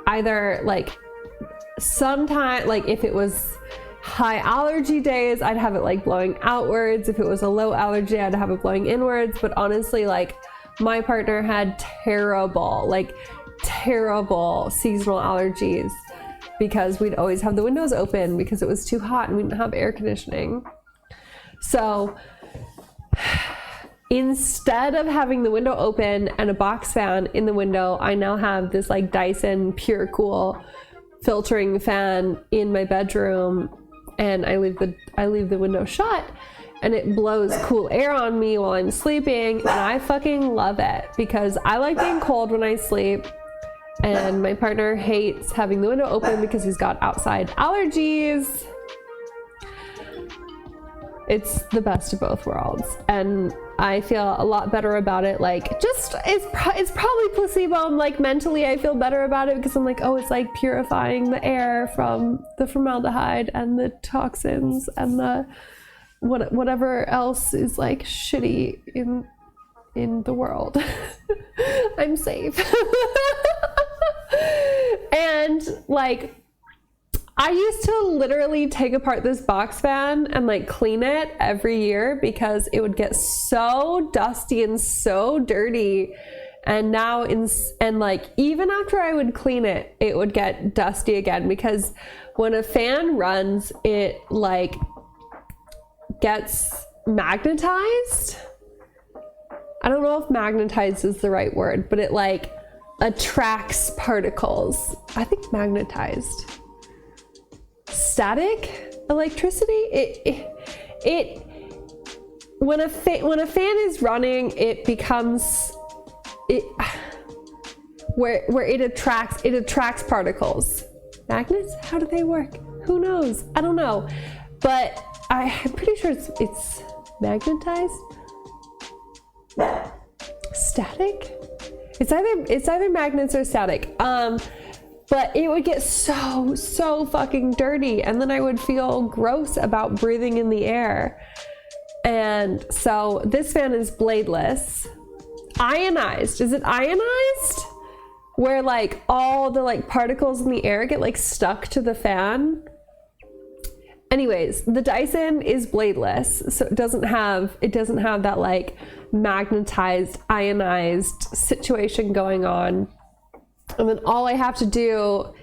either like sometime like if it was high allergy days, I'd have it like blowing outwards. If it was a low allergy, I'd have it blowing inwards. But honestly, like my partner had terrible seasonal allergies because we'd always have the windows open because it was too hot and we didn't have air conditioning. So instead of having the window open and a box fan in the window, I now have this like Dyson Pure Cool filtering fan in my bedroom, and I leave the window shut and it blows cool air on me while I'm sleeping, and I fucking love it because I like being cold when I sleep. And my partner hates having the window open because he's got outside allergies. It's the best of both worlds. And I feel a lot better about it. Like, just, it's probably placebo. I'm like, mentally, I feel better about it because I'm like, oh, it's like purifying the air from the formaldehyde and the toxins and the whatever else is like shitty in the world. I'm safe. And like I used to literally take apart this box fan and like clean it every year because it would get so dusty and so dirty. And now and like even after I would clean it, it would get dusty again because when a fan runs, it like gets magnetized. I don't know if magnetized is the right word, but it like attracts particles. I think magnetized. Static electricity. When a fan is running, it becomes where it attracts particles. Magnets? How do they work? Who knows? I don't know. But I'm pretty sure it's magnetized. Static? It's either magnets or static. But it would get so fucking dirty, and then I would feel gross about breathing in the air. And so this fan is bladeless. Ionized. Is it ionized? Where like all the like particles in the air get like stuck to the fan. Anyways, the Dyson is bladeless, so it doesn't have that like magnetized, ionized situation going on. And then all I have to do